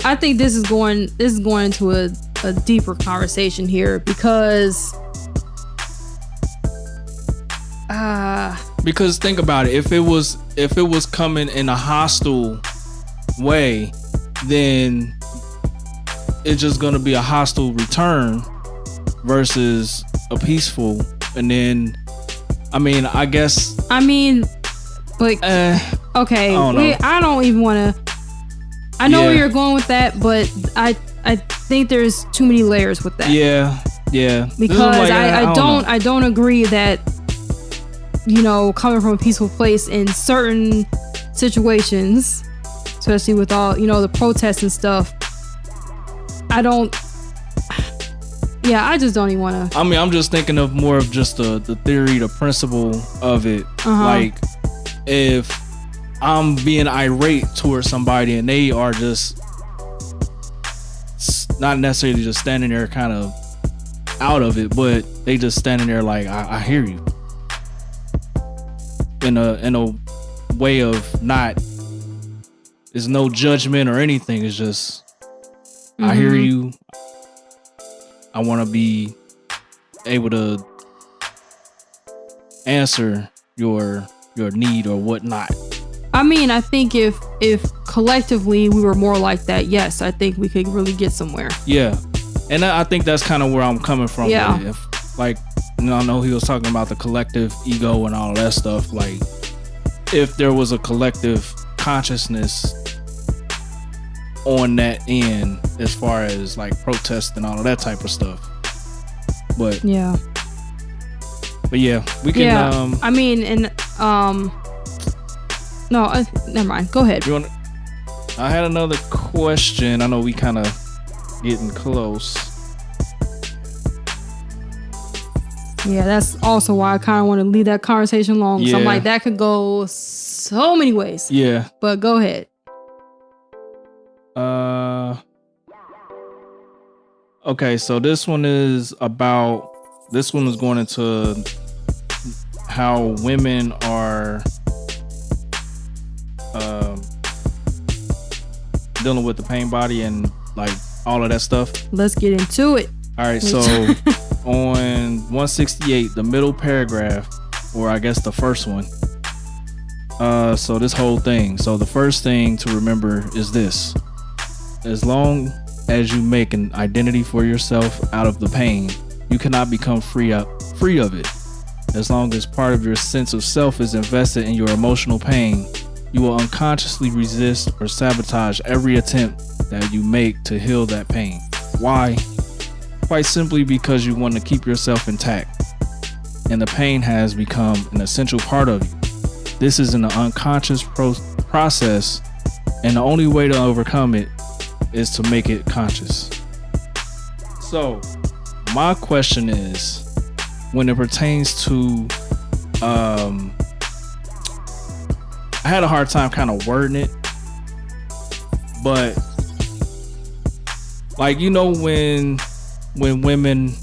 I think this is going into a deeper conversation here because think about it. If it was coming in a hostile way, then it's just gonna be a hostile return versus a peaceful. And then, like, okay, I don't even want to. I know where you're going with that, but I think there's too many layers with that. Yeah. Because I don't agree that, coming from a peaceful place in certain situations, especially with all, the protests and stuff, I just don't even want to. I'm just thinking of more of just the theory, the principle of it. Like, if I'm being irate towards somebody and they are just not necessarily just standing there kind of out of it, but they just standing there like, I hear you, in a way of not, there's no judgment or anything. It's just, I hear you. I want to be able to answer your need or whatnot. I mean, I think if collectively we were more like that, yes, I think we could really get somewhere. Yeah. And I think that's kind of where I'm coming from. Yeah. If, like, you know, I know he was talking about the collective ego and all of that stuff. Like, if there was a collective consciousness on that end as far as like protest and all of that type of stuff. But yeah, we can. Yeah. I mean, and no, never mind. Go ahead. I had another question. I know we kind of getting close. Yeah, that's also why I kind of want to leave that conversation long. Because I'm like, that could go so many ways. Yeah. But go ahead. Okay, so this one is going into how women are dealing with the pain body and like all of that stuff. Let's get into it. All right, so on 168, the middle paragraph, or I guess the first one. So this whole thing. So the first thing to remember is this: as long as you make an identity for yourself out of the pain, you cannot become free of it. As long as part of your sense of self is invested in your emotional pain, you will unconsciously resist or sabotage every attempt that you make to heal that pain. Why? Quite simply because you want to keep yourself intact, and the pain has become an essential part of you. This is an unconscious process, and the only way to overcome it is to make it conscious. So my question is, when it pertains to I had a hard time kind of wording it, but like, you know, when women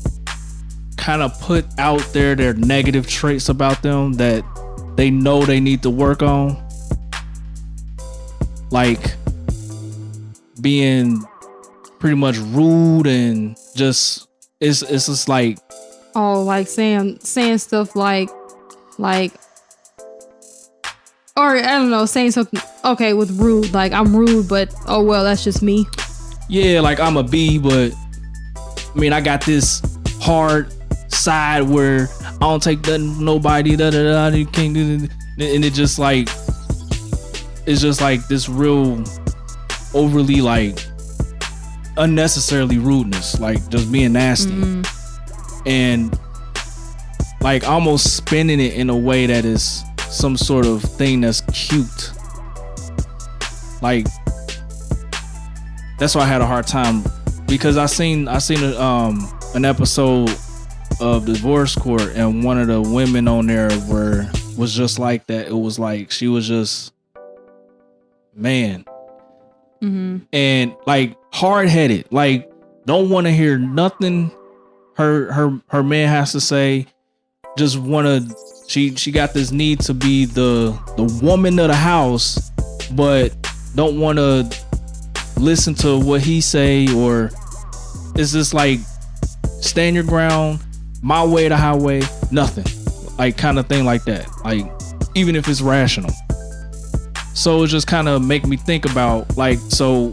kind of put out there their negative traits about them that they know they need to work on, like being pretty much rude and just it's just like, oh, like saying stuff like or I don't know, saying something, okay, with rude, like I'm rude, but oh well, that's just me. Yeah, like I'm a B, but I mean, I got this hard side where I don't take nothing from nobody, you can't do it. And it just like, it's just like this real overly like unnecessarily rudeness, like just being nasty. And like almost spinning it in a way that is some sort of thing that's cute. Like, that's why I had a hard time, because I seen an episode of Divorce Court, and one of the women on there was just like that. It was like she was just, man, and like hard-headed, like don't want to hear nothing her man has to say. Just wanna, she got this need to be the woman of the house, but don't want to listen to what he say, or it's just like stand your ground, my way, the highway, nothing, like kind of thing like that, like even if it's rational. So it just kind of make me think about, like, so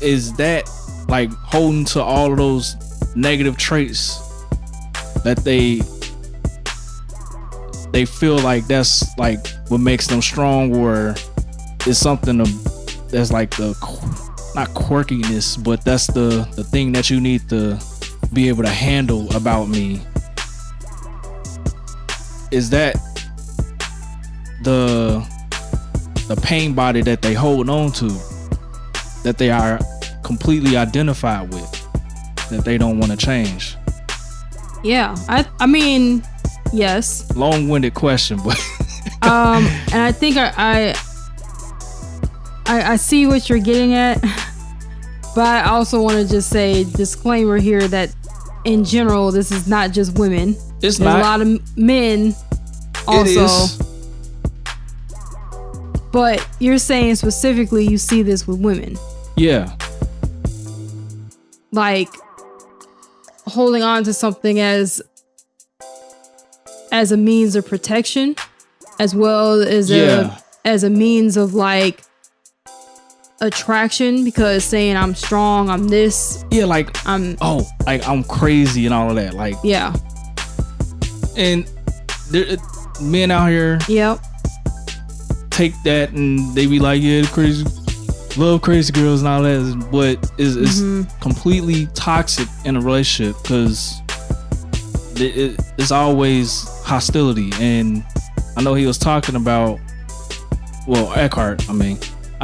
is that like holding to all of those negative traits that they feel like that's like what makes them strong, or is something that's like the, not quirkiness, but that's the thing that you need to be able to handle about me? Is that the pain body that they hold on to, that they are completely identified with, that they don't want to change? Yeah, I mean, yes. Long-winded question, but and I think I see what you're getting at, but I also want to just say disclaimer here that in general, this is not just women. There's a lot of men also. It is. But you're saying specifically you see this with women. Yeah. Like holding on to something as a means of protection. as well as as a means of like attraction, because saying I'm strong, I'm this. Yeah, like I'm crazy and all of that. Like yeah. And there, men out here take that and they be like, yeah, crazy, love crazy girls and all that, but it's completely toxic in a relationship, because it's always hostility. And I know he was talking about, well, Eckhart, I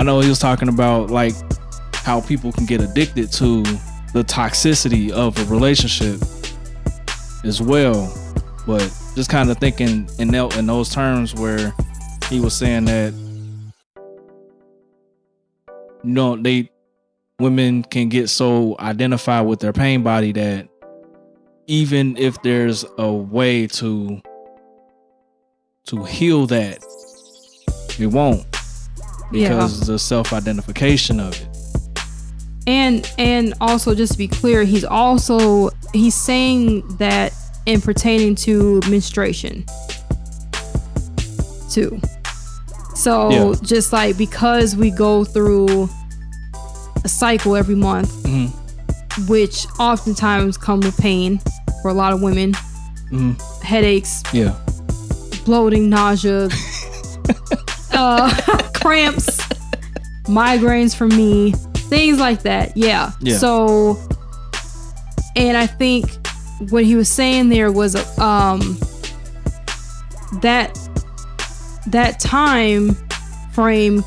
know he was talking about like how people can get addicted to the toxicity of a relationship as well. But just kind of thinking in those terms where he was saying that, you know, women can get so identified with their pain body that even if there's a way to heal that, it won't, because the self-identification of it. And also, just to be clear, he's saying that in pertaining to menstruation too. So just like, because we go through a cycle every month, which oftentimes come with pain for a lot of women, headaches, bloating, nausea, cramps, migraines for me, things like that. So, and I think what he was saying there was that time frame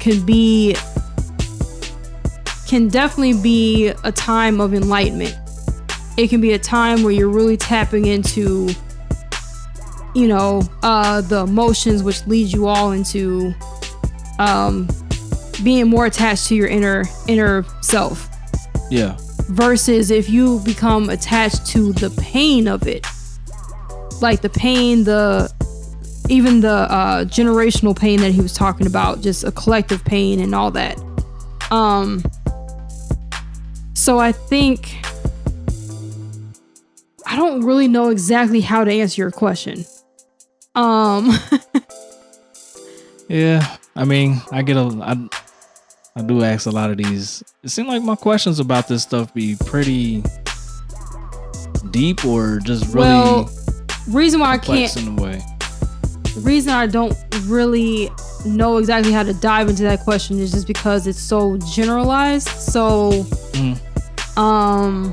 can definitely be a time of enlightenment. It can be a time where you're really tapping into, you know, the emotions, which leads you all into being more attached to your inner self. Yeah. Versus if you become attached to the pain of it, like the pain, even the generational pain that he was talking about, just a collective pain and all that. So I think, I don't really know exactly how to answer your question. Yeah, I mean, I do ask a lot of these. It seems like my questions about this stuff be pretty deep, or just really reason why I can't, in a way. the reason I don't really know exactly how to dive into that question is just because it's so generalized. So I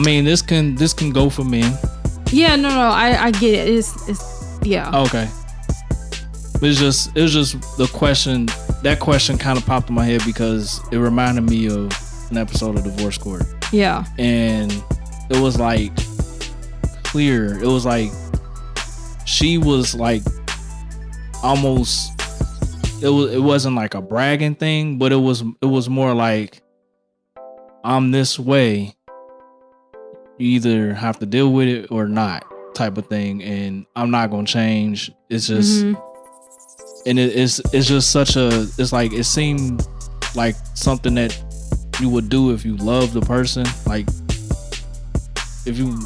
mean, this can go for men. Yeah, no, I get it. It's yeah. Okay. It was just the question. That question kind of popped in my head because it reminded me of an episode of Divorce Court. Yeah. And it was like clear. It was like she was like almost. It wasn't like a bragging thing, but it was more like, I'm this way. You either have to deal with it or not, type of thing, and I'm not gonna change. It's just, and it's just such a. It's like, it seemed like something that you would do if you love the person. Like, if you,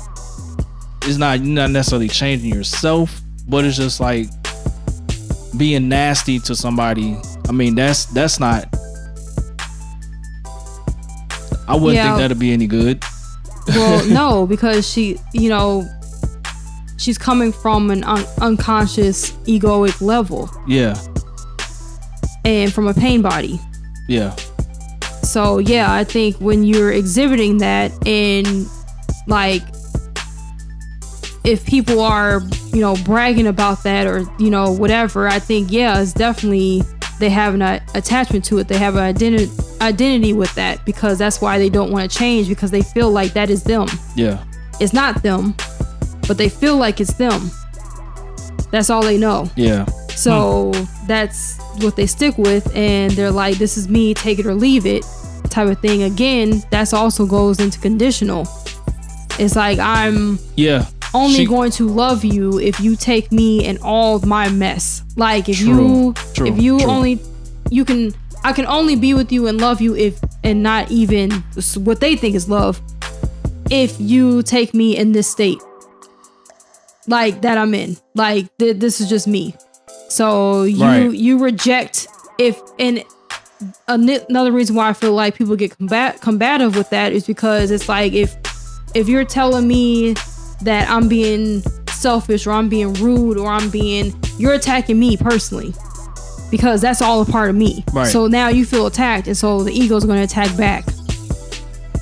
you're not necessarily changing yourself, but it's just like being nasty to somebody. I mean, that's not. I wouldn't think that'd be any good. Well, no, because she, she's coming from an unconscious egoic level. Yeah. And from a pain body. Yeah. So, yeah, I think when you're exhibiting that, and like, if people are, bragging about that, or, whatever, I think, it's definitely, they have an attachment to it. They have an identity with that, because that's why they don't want to change, because they feel like that is them. Yeah. It's not them, but they feel like it's them. That's all they know. Yeah. So that's what they stick with, and they're like, this is me, take it or leave it type of thing. Again, that's also goes into conditional. It's like, I'm only going to love you if you take me and all of my mess. Like, if I can only be with you and love you if, and not even what they think is love, if you take me in this state. like that I'm in. Like this is just me. So you reject another reason why I feel like people get combative with that is because it's like if you're telling me that I'm being selfish or I'm being rude or you're attacking me personally because that's all a part of me. Right. So now you feel attacked, and so the ego is going to attack back,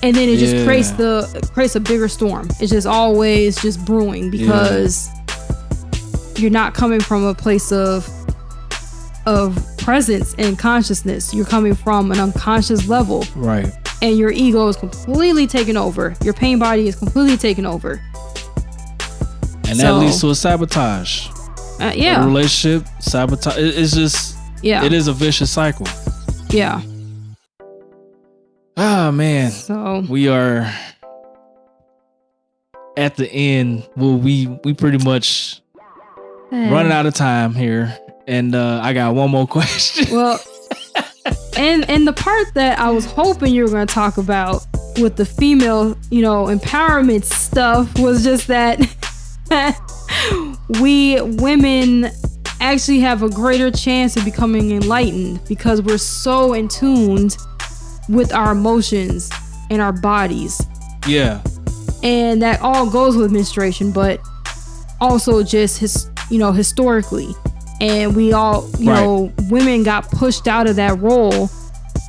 and then it just creates a bigger storm. It's just always just brewing because you're not coming from a place of presence and consciousness. You're coming from an unconscious level, right? And your ego is completely taken over. Your pain body is completely taken over. And that leads to a sabotage. A relationship, sabotage. It's just, it is a vicious cycle. Yeah. Ah, man. So we are at the end. Well, we pretty much running out of time here. And I got one more question. Well, and the part that I was hoping you were going to talk about with the female, empowerment stuff was just that we women actually have a greater chance of becoming enlightened because we're so in tune with our emotions and our bodies. Yeah. And that all goes with menstruation, but also just historically. And we all, women got pushed out of that role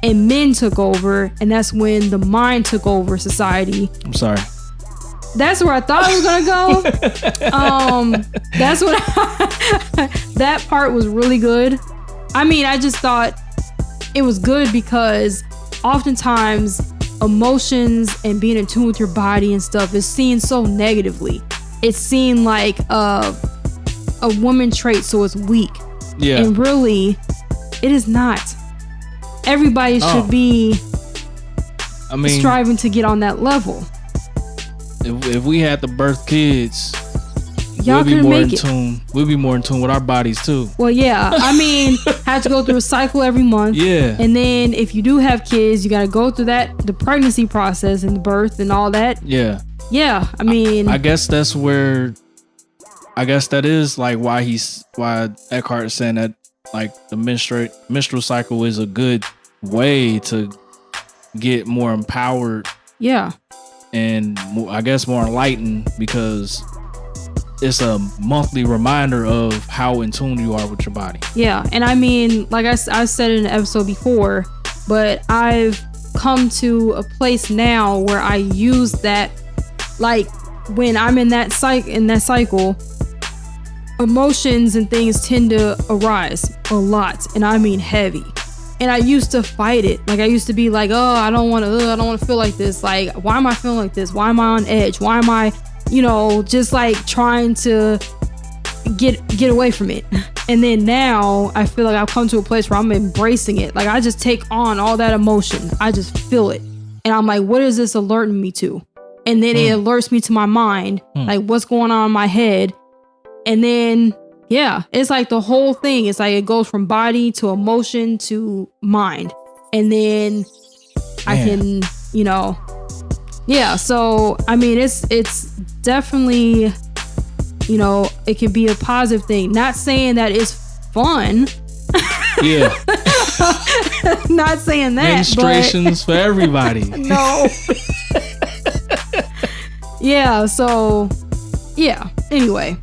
and men took over. And that's when the mind took over society. I'm sorry. That's where I thought it was going to go. That's what that part was really good. I mean, I just thought it was good because oftentimes emotions and being in tune with your body and stuff is seen so negatively. It's seen like a woman trait, so it's weak. Yeah. And really, it is not. Everybody should be striving to get on that level. If we had to birth kids, y'all we'll be more in tune. We'll be more in tune with our bodies too. Well, yeah. I mean, have to go through a cycle every month. Yeah. And then if you do have kids, you got to go through the pregnancy process and the birth and all that. Yeah. Yeah. I mean, I guess that's where. I guess that is like why Eckhart is saying that like the menstrual cycle is a good way to get more empowered. Yeah. And I guess more enlightened because it's a monthly reminder of how in tune you are with your body. Yeah. And I mean, like I said in an episode before, but I've come to a place now where I use that, like when I'm in that cycle, emotions and things tend to arise a lot, and I mean heavy. And I used to fight it. Like I used to be like, I don't want to feel like this. Like, why am I feeling like this? Why am I on edge? Why am I, just like trying to get away from it? And then now I feel like I've come to a place where I'm embracing it. Like I just take on all that emotion. I just feel it. And I'm like, what is this alerting me to? And then it alerts me to my mind, like what's going on in my head. And then, it's like the whole thing. It's like it goes from body to emotion to mind. And then I can, so, I mean, it's definitely, it can be a positive thing. Not saying that it's fun. Yeah. Not saying that. Menstruations for everybody. No. Yeah. So, anyway.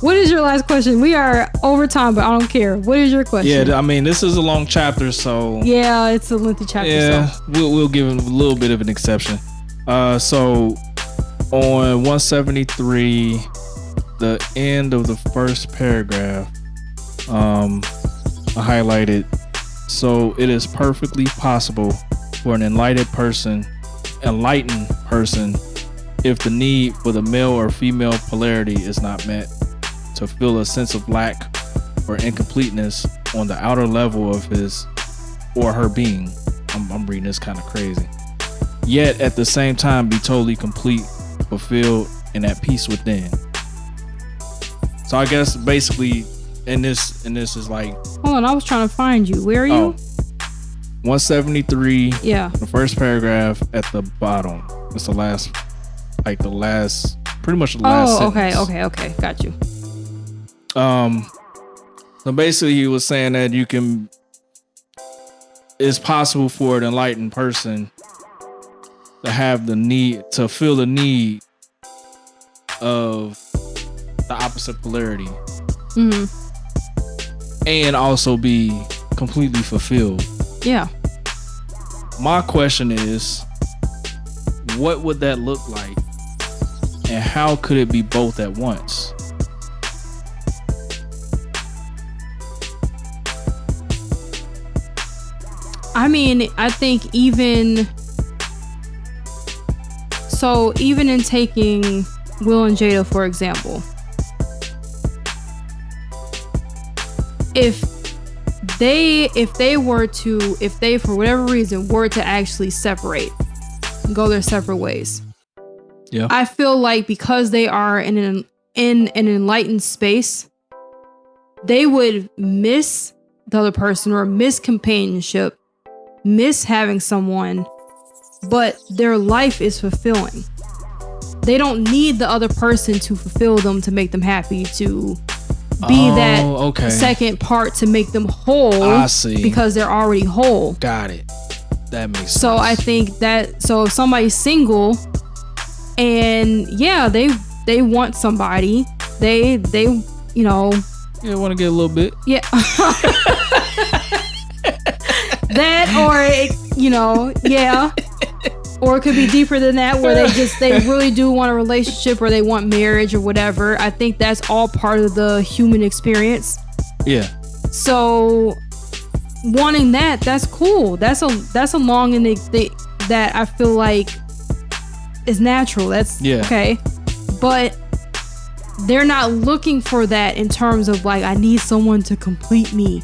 What is your last question? We are over time, but I don't care. What is your question? Yeah, I mean, this is a long chapter, so... Yeah, it's a lengthy chapter, yeah, so... We'll give it a little bit of an exception. So, on 173, the end of the first paragraph, I highlighted, so it is perfectly possible for an enlightened person, if the need for the male or female polarity is not met, to feel a sense of lack or incompleteness on the outer level of his or her being. I'm reading this kind of crazy. Yet at the same time be totally complete, fulfilled, and at peace within. So I guess basically in this is like... Hold on, I was trying to find you. Where are you? 173. Yeah. The first paragraph at the bottom. It's the last pretty much the last sentence. Okay. Got you. So basically he was saying that it's possible for an enlightened person to have to feel the need of the opposite polarity. Mm-hmm. And also be completely fulfilled. Yeah. My question is, what would that look like? And how could it be both at once? I mean, I think even in taking Will and Jada, for example, if they for whatever reason were to actually separate, go their separate ways, yeah, I feel like because they are in an enlightened space, they would miss the other person or miss companionship, miss having someone, but their life is fulfilling. They don't need the other person to fulfill them, to make them happy, to be second part to make them whole. I see. Because they're already whole. Got it. That makes sense. So I think that, so if somebody's single and they want somebody, they you know, want to get a little bit. Yeah. That, or yeah. Or it could be deeper than that, where they really do want a relationship, or they want marriage or whatever. I think that's all part of the human experience. Yeah. So wanting that's cool. That's a longing that I feel like is natural. That's okay. But they're not looking for that in terms of like, I need someone to complete me.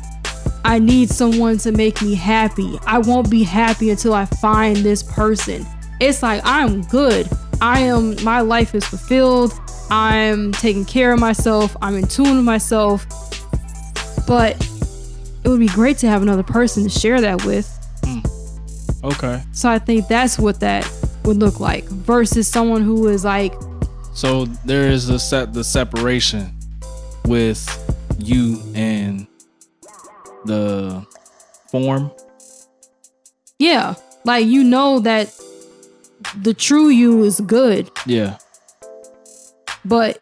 I need someone to make me happy. I won't be happy until I find this person. It's like, I'm good. My life is fulfilled. I'm taking care of myself. I'm in tune with myself. But it would be great to have another person to share that with. Okay. So I think that's what that would look like, versus someone who is like. So there is the separation with you and the form. Yeah, like, you know that the true you is good. Yeah. But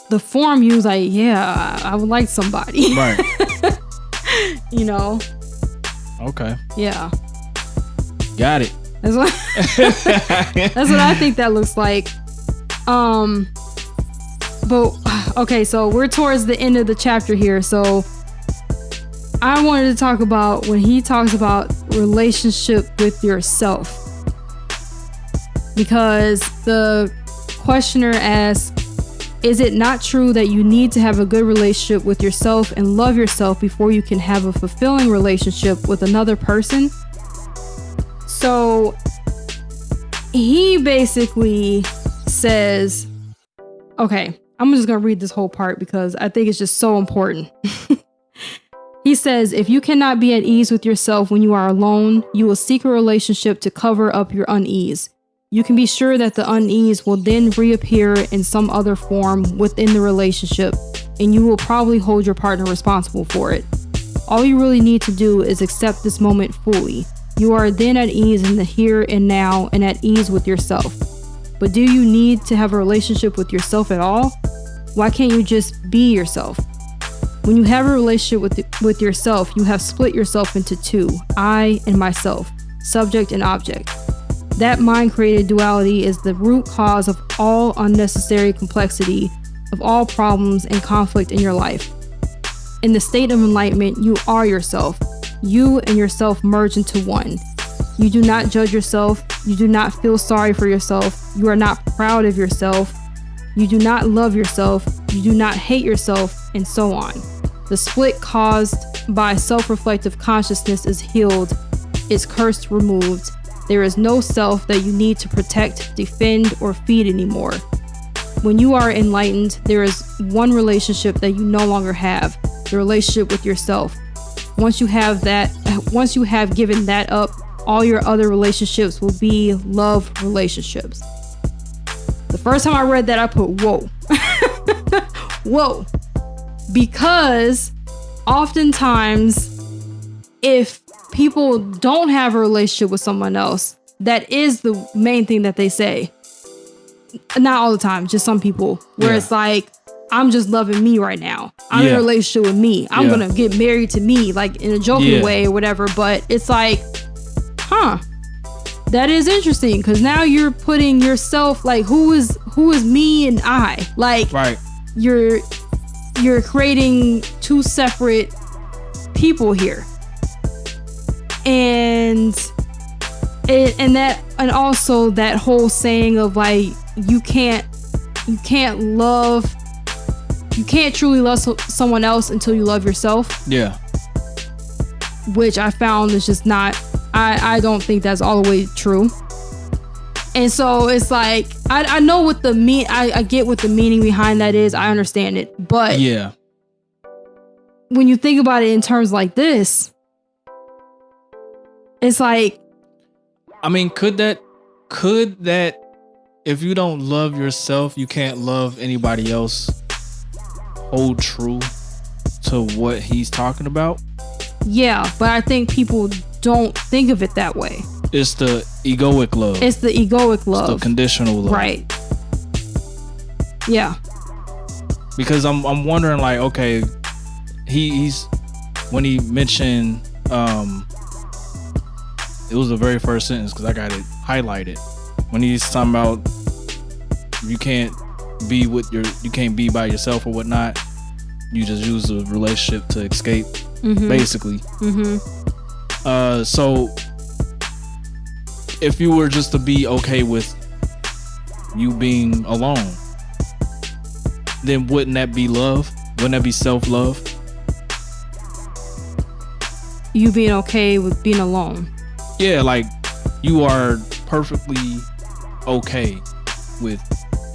the form you is like, yeah, I would like somebody. Right. You know. Okay. Yeah. Got it. That's what I think that looks like. But okay, so we're towards the end of the chapter here, so I wanted to talk about when he talks about relationship with yourself, because the questioner asks, is it not true that you need to have a good relationship with yourself and love yourself before you can have a fulfilling relationship with another person? So he basically says, okay, I'm just going to read this whole part because I think it's just so important. He says, if you cannot be at ease with yourself when you are alone, you will seek a relationship to cover up your unease. You can be sure that the unease will then reappear in some other form within the relationship, and you will probably hold your partner responsible for it. All you really need to do is accept this moment fully. You are then at ease in the here and now and at ease with yourself. But do you need to have a relationship with yourself at all? Why can't you just be yourself? When you have a relationship with yourself, you have split yourself into two, I and myself, subject and object. That mind-created duality is the root cause of all unnecessary complexity, of all problems and conflict in your life. In the state of enlightenment, you are yourself. You and yourself merge into one. You do not judge yourself. You do not feel sorry for yourself. You are not proud of yourself. You do not love yourself. You do not hate yourself, and so on. The split caused by self-reflective consciousness is healed, its curse removed. There is no self that you need to protect, defend, or feed anymore. When you are enlightened, there is one relationship that you no longer have, the relationship with yourself. Once you have given that up, all your other relationships will be love relationships. The The first time I read that, I put, whoa. Whoa. Because oftentimes, if people don't have a relationship with someone else, that is the main thing that they say. Not all the time, just some people, where it's like, I'm just loving me right now. I'm in a relationship with me. I'm gonna get married to me, like in a joking way or whatever. But it's like, that is interesting, because now you're putting yourself, like, who is me and I? Like, you're creating two separate people here, and also that whole saying of like, you can't truly love someone else until you love yourself. Yeah. Which I found is just not, I don't think that's all the way true. And so it's like, I know what I get what the meaning behind that is. I understand it. But when you think about it in terms like this, it's like, I mean, could that, if you don't love yourself, you can't love anybody else, hold true to what he's talking about? Yeah, but I think people don't think of it that way. It's the egoic love. It's the egoic love. It's the conditional love. Right. Yeah. Because I'm wondering, like, okay, he's when he mentioned, it was the very first sentence, because I got it highlighted, when he's talking about you can't be by yourself or whatnot. You just use the relationship to escape, basically. So if you were just to be okay with you being alone, then wouldn't that be love? Wouldn't that be self-love? You being okay with being alone. Yeah, like you are perfectly okay with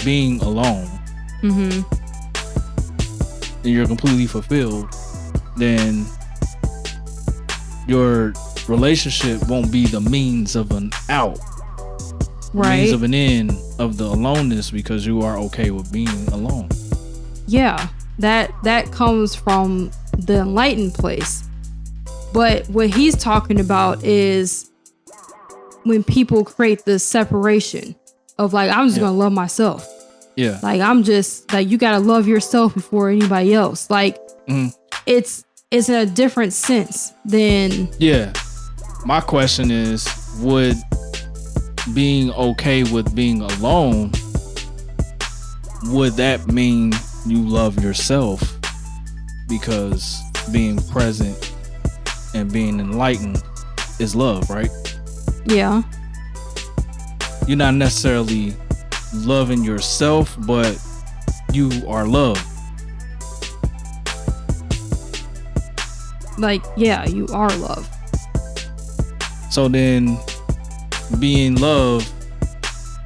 being alone. And you're completely fulfilled, then your relationship won't be the means of an out, means of an end of the aloneness, because you are okay with being alone. Yeah, that comes from the enlightened place. But what he's talking about is when people create the separation of like, I'm just gonna love myself. Yeah. Like, I'm just like, you gotta love yourself before anybody else. Like, it's in a different sense than. Yeah. My question is, would being okay with being alone, would that mean you love yourself? Because being present and being enlightened is love, right? Yeah. You're not necessarily loving yourself, but you are loved. Like, yeah, you are loved. So then being loved,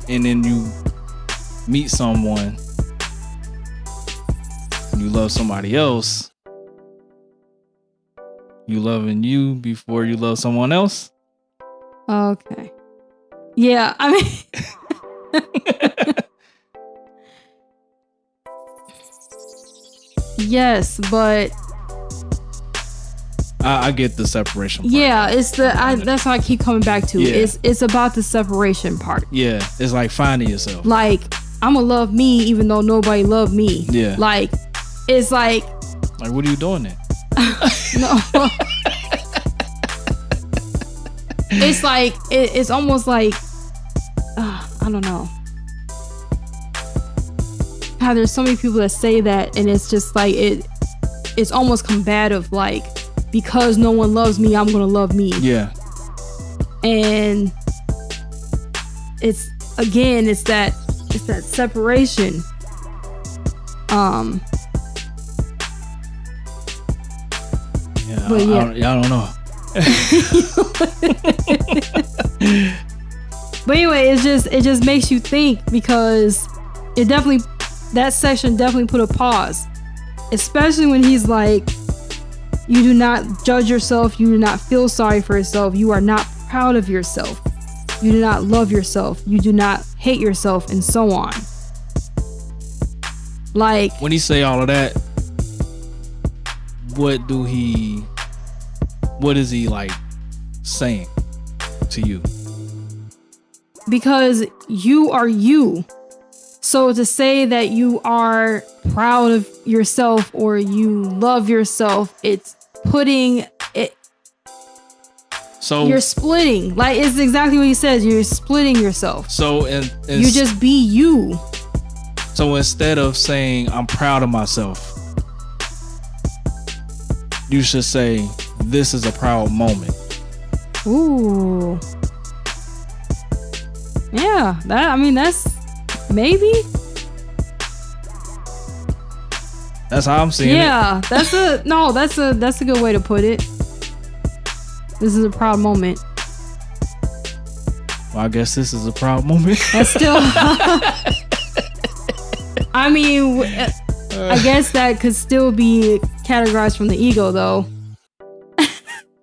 and then you meet someone, you love somebody else, you loving you before you love someone else? Okay. Yeah, I mean yes, but I get the separation part. Yeah, it's that's what I keep coming back to. Yeah. It's about the separation part. Yeah, it's like finding yourself. Like, I'm gonna love me even though nobody loved me. Yeah. Like, it's like what are you doing then? No. It's like it's almost like I don't know. How there's so many people that say that, and it's just like it's almost combative, like, because no one loves me, I'm gonna love me. Yeah. And it's that separation. Yeah, but yeah, I don't know. But anyway, it just makes you think, because that section definitely put a pause, especially when he's like, you do not judge yourself, you do not feel sorry for yourself, you are not proud of yourself, you do not love yourself, you do not hate yourself, and so on. Like, when he say all of that, what is he like saying to you? Because you are you. So to say that you are proud of yourself or you love yourself, it's putting it. So you're splitting. Like, it's exactly what he says. You're splitting yourself. So you just be you. So instead of saying I'm proud of myself, you should say this is a proud moment. Ooh. Yeah, that's maybe. That's how I'm seeing it. Yeah, that's a good way to put it. This is a proud moment. Well, I guess this is a proud moment. That's still. I mean, I guess that could still be categorized from the ego, though.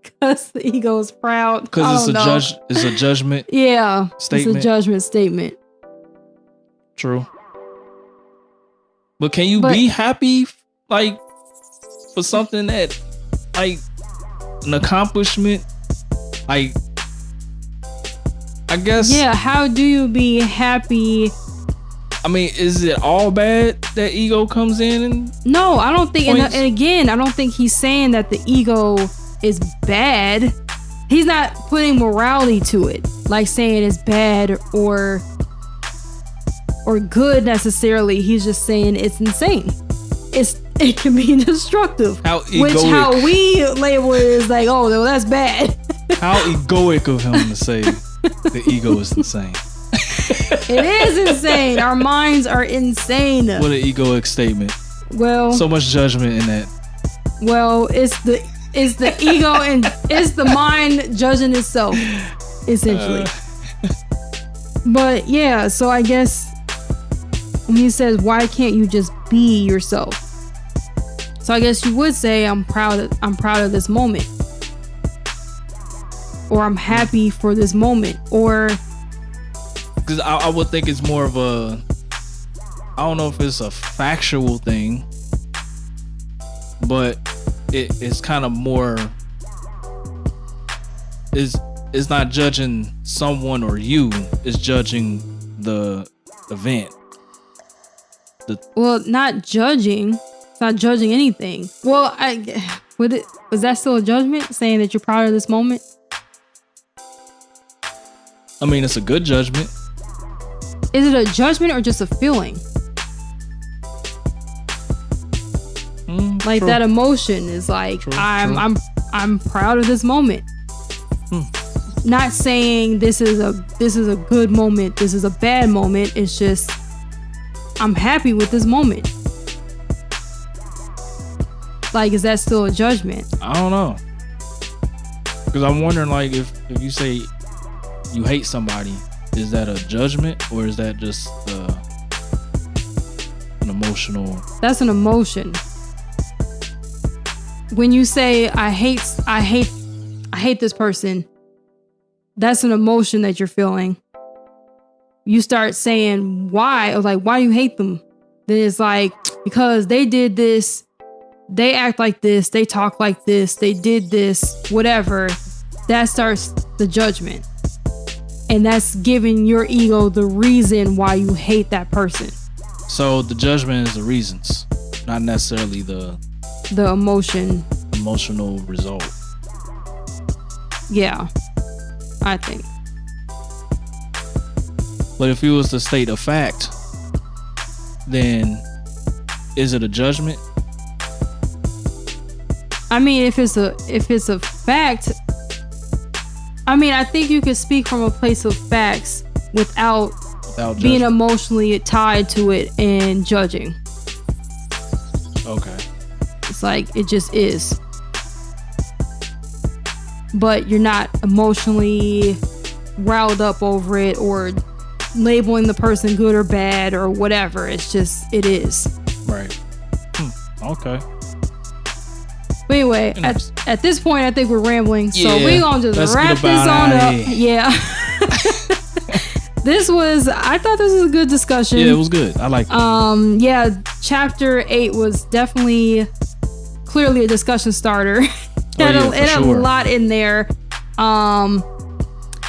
Because the ego is proud. Because it's a judgment. Yeah, statement. It's a judgment statement. True. But can you be happy, like, for something that, like, an accomplishment? Like, I guess. Yeah, how do you be happy? I mean, is it all bad that ego comes in? And no, I don't think. And again, I don't think he's saying that the ego is bad. He's not putting morality to it, like saying it's bad or good necessarily. He's just saying it's insane. It can be destructive. Which how we label it is like, oh, well, that's bad. How egoic of him to say the ego is insane. It is insane. Our minds are insane. What an egoic statement. Well, so much judgment in that. Well, it's the ego and it's the mind judging itself, essentially. But yeah, so I guess when he says, why can't you just be yourself? So I guess you would say I'm proud of this moment. Or I'm happy for this moment. Or because I would think it's more of a, I don't know if it's a factual thing, but it's kind of more, it's not judging someone or you, it's judging the event. Well, not judging. It's not judging anything. Well, was that still a judgment, saying that you're proud of this moment? I mean, it's a good judgment. Is it a judgment or just a feeling? Like true. That emotion is like, True. I'm proud of this moment. Not saying this is a good moment, this is a bad moment. It's just I'm happy with this moment. Like, is that still a judgment? I don't know. Because I'm wondering, like, if you say you hate somebody, is that a judgment or is that just an emotional? That's an emotion. When you say I hate this person, that's an emotion that you're feeling. You start saying why, or like, why do you hate them? Then it's like, because they did this, they act like this, they talk like this, they did this, whatever. That starts the judgment. And that's giving your ego the reason why you hate that person. So the judgment is the reasons, not necessarily the emotional result. Yeah, I think. But if it was to state a fact, then is it a judgment? I mean, if it's a fact, I mean, I think you could speak from a place of facts without being emotionally tied to it and judging. Okay. It's like, it just is. But you're not emotionally riled up over it or labeling the person good or bad or whatever. It's just, it is. Right. Okay. But anyway, at this point, I think we're rambling. So yeah, we're going to just wrap this on up. Yeah. I thought this was a good discussion. Yeah, it was good. I like it. Yeah, chapter 8 was definitely clearly a discussion starter. It had a lot in there.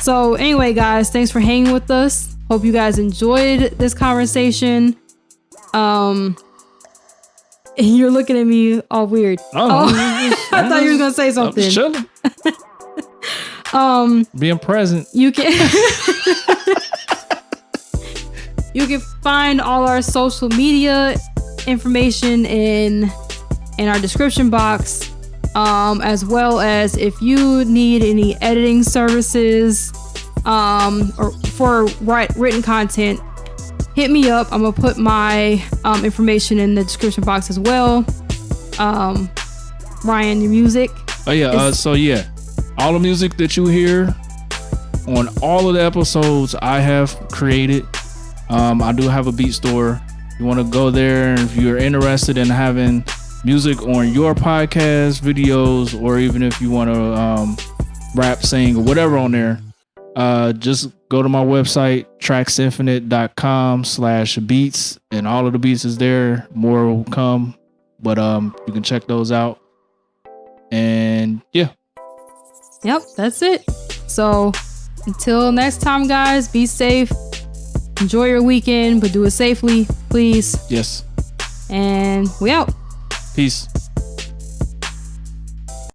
So anyway, guys, thanks for hanging with us. Hope you guys enjoyed this conversation. You're looking at me all weird. I thought you were gonna say something. I'm chilling. Being present. You can you can find all our social media information in our description box, as well as if you need any editing services or for written content, hit me up. I'm gonna put my information in the description box as well. Ryan, your music. Oh yeah. All the music that you hear on all of the episodes I have created. I do have a beat store. You want to go there, and if you're interested in having music on your podcast, videos, or even if you want to rap, sing, or whatever on there, just go to my website, tracksinfinite.com/beats, and all of the beats is there. More will come, but you can check those out. And yeah. Yep, that's it. So until next time, guys, be safe. Enjoy your weekend, but do it safely, please. Yes. And we out. Peace.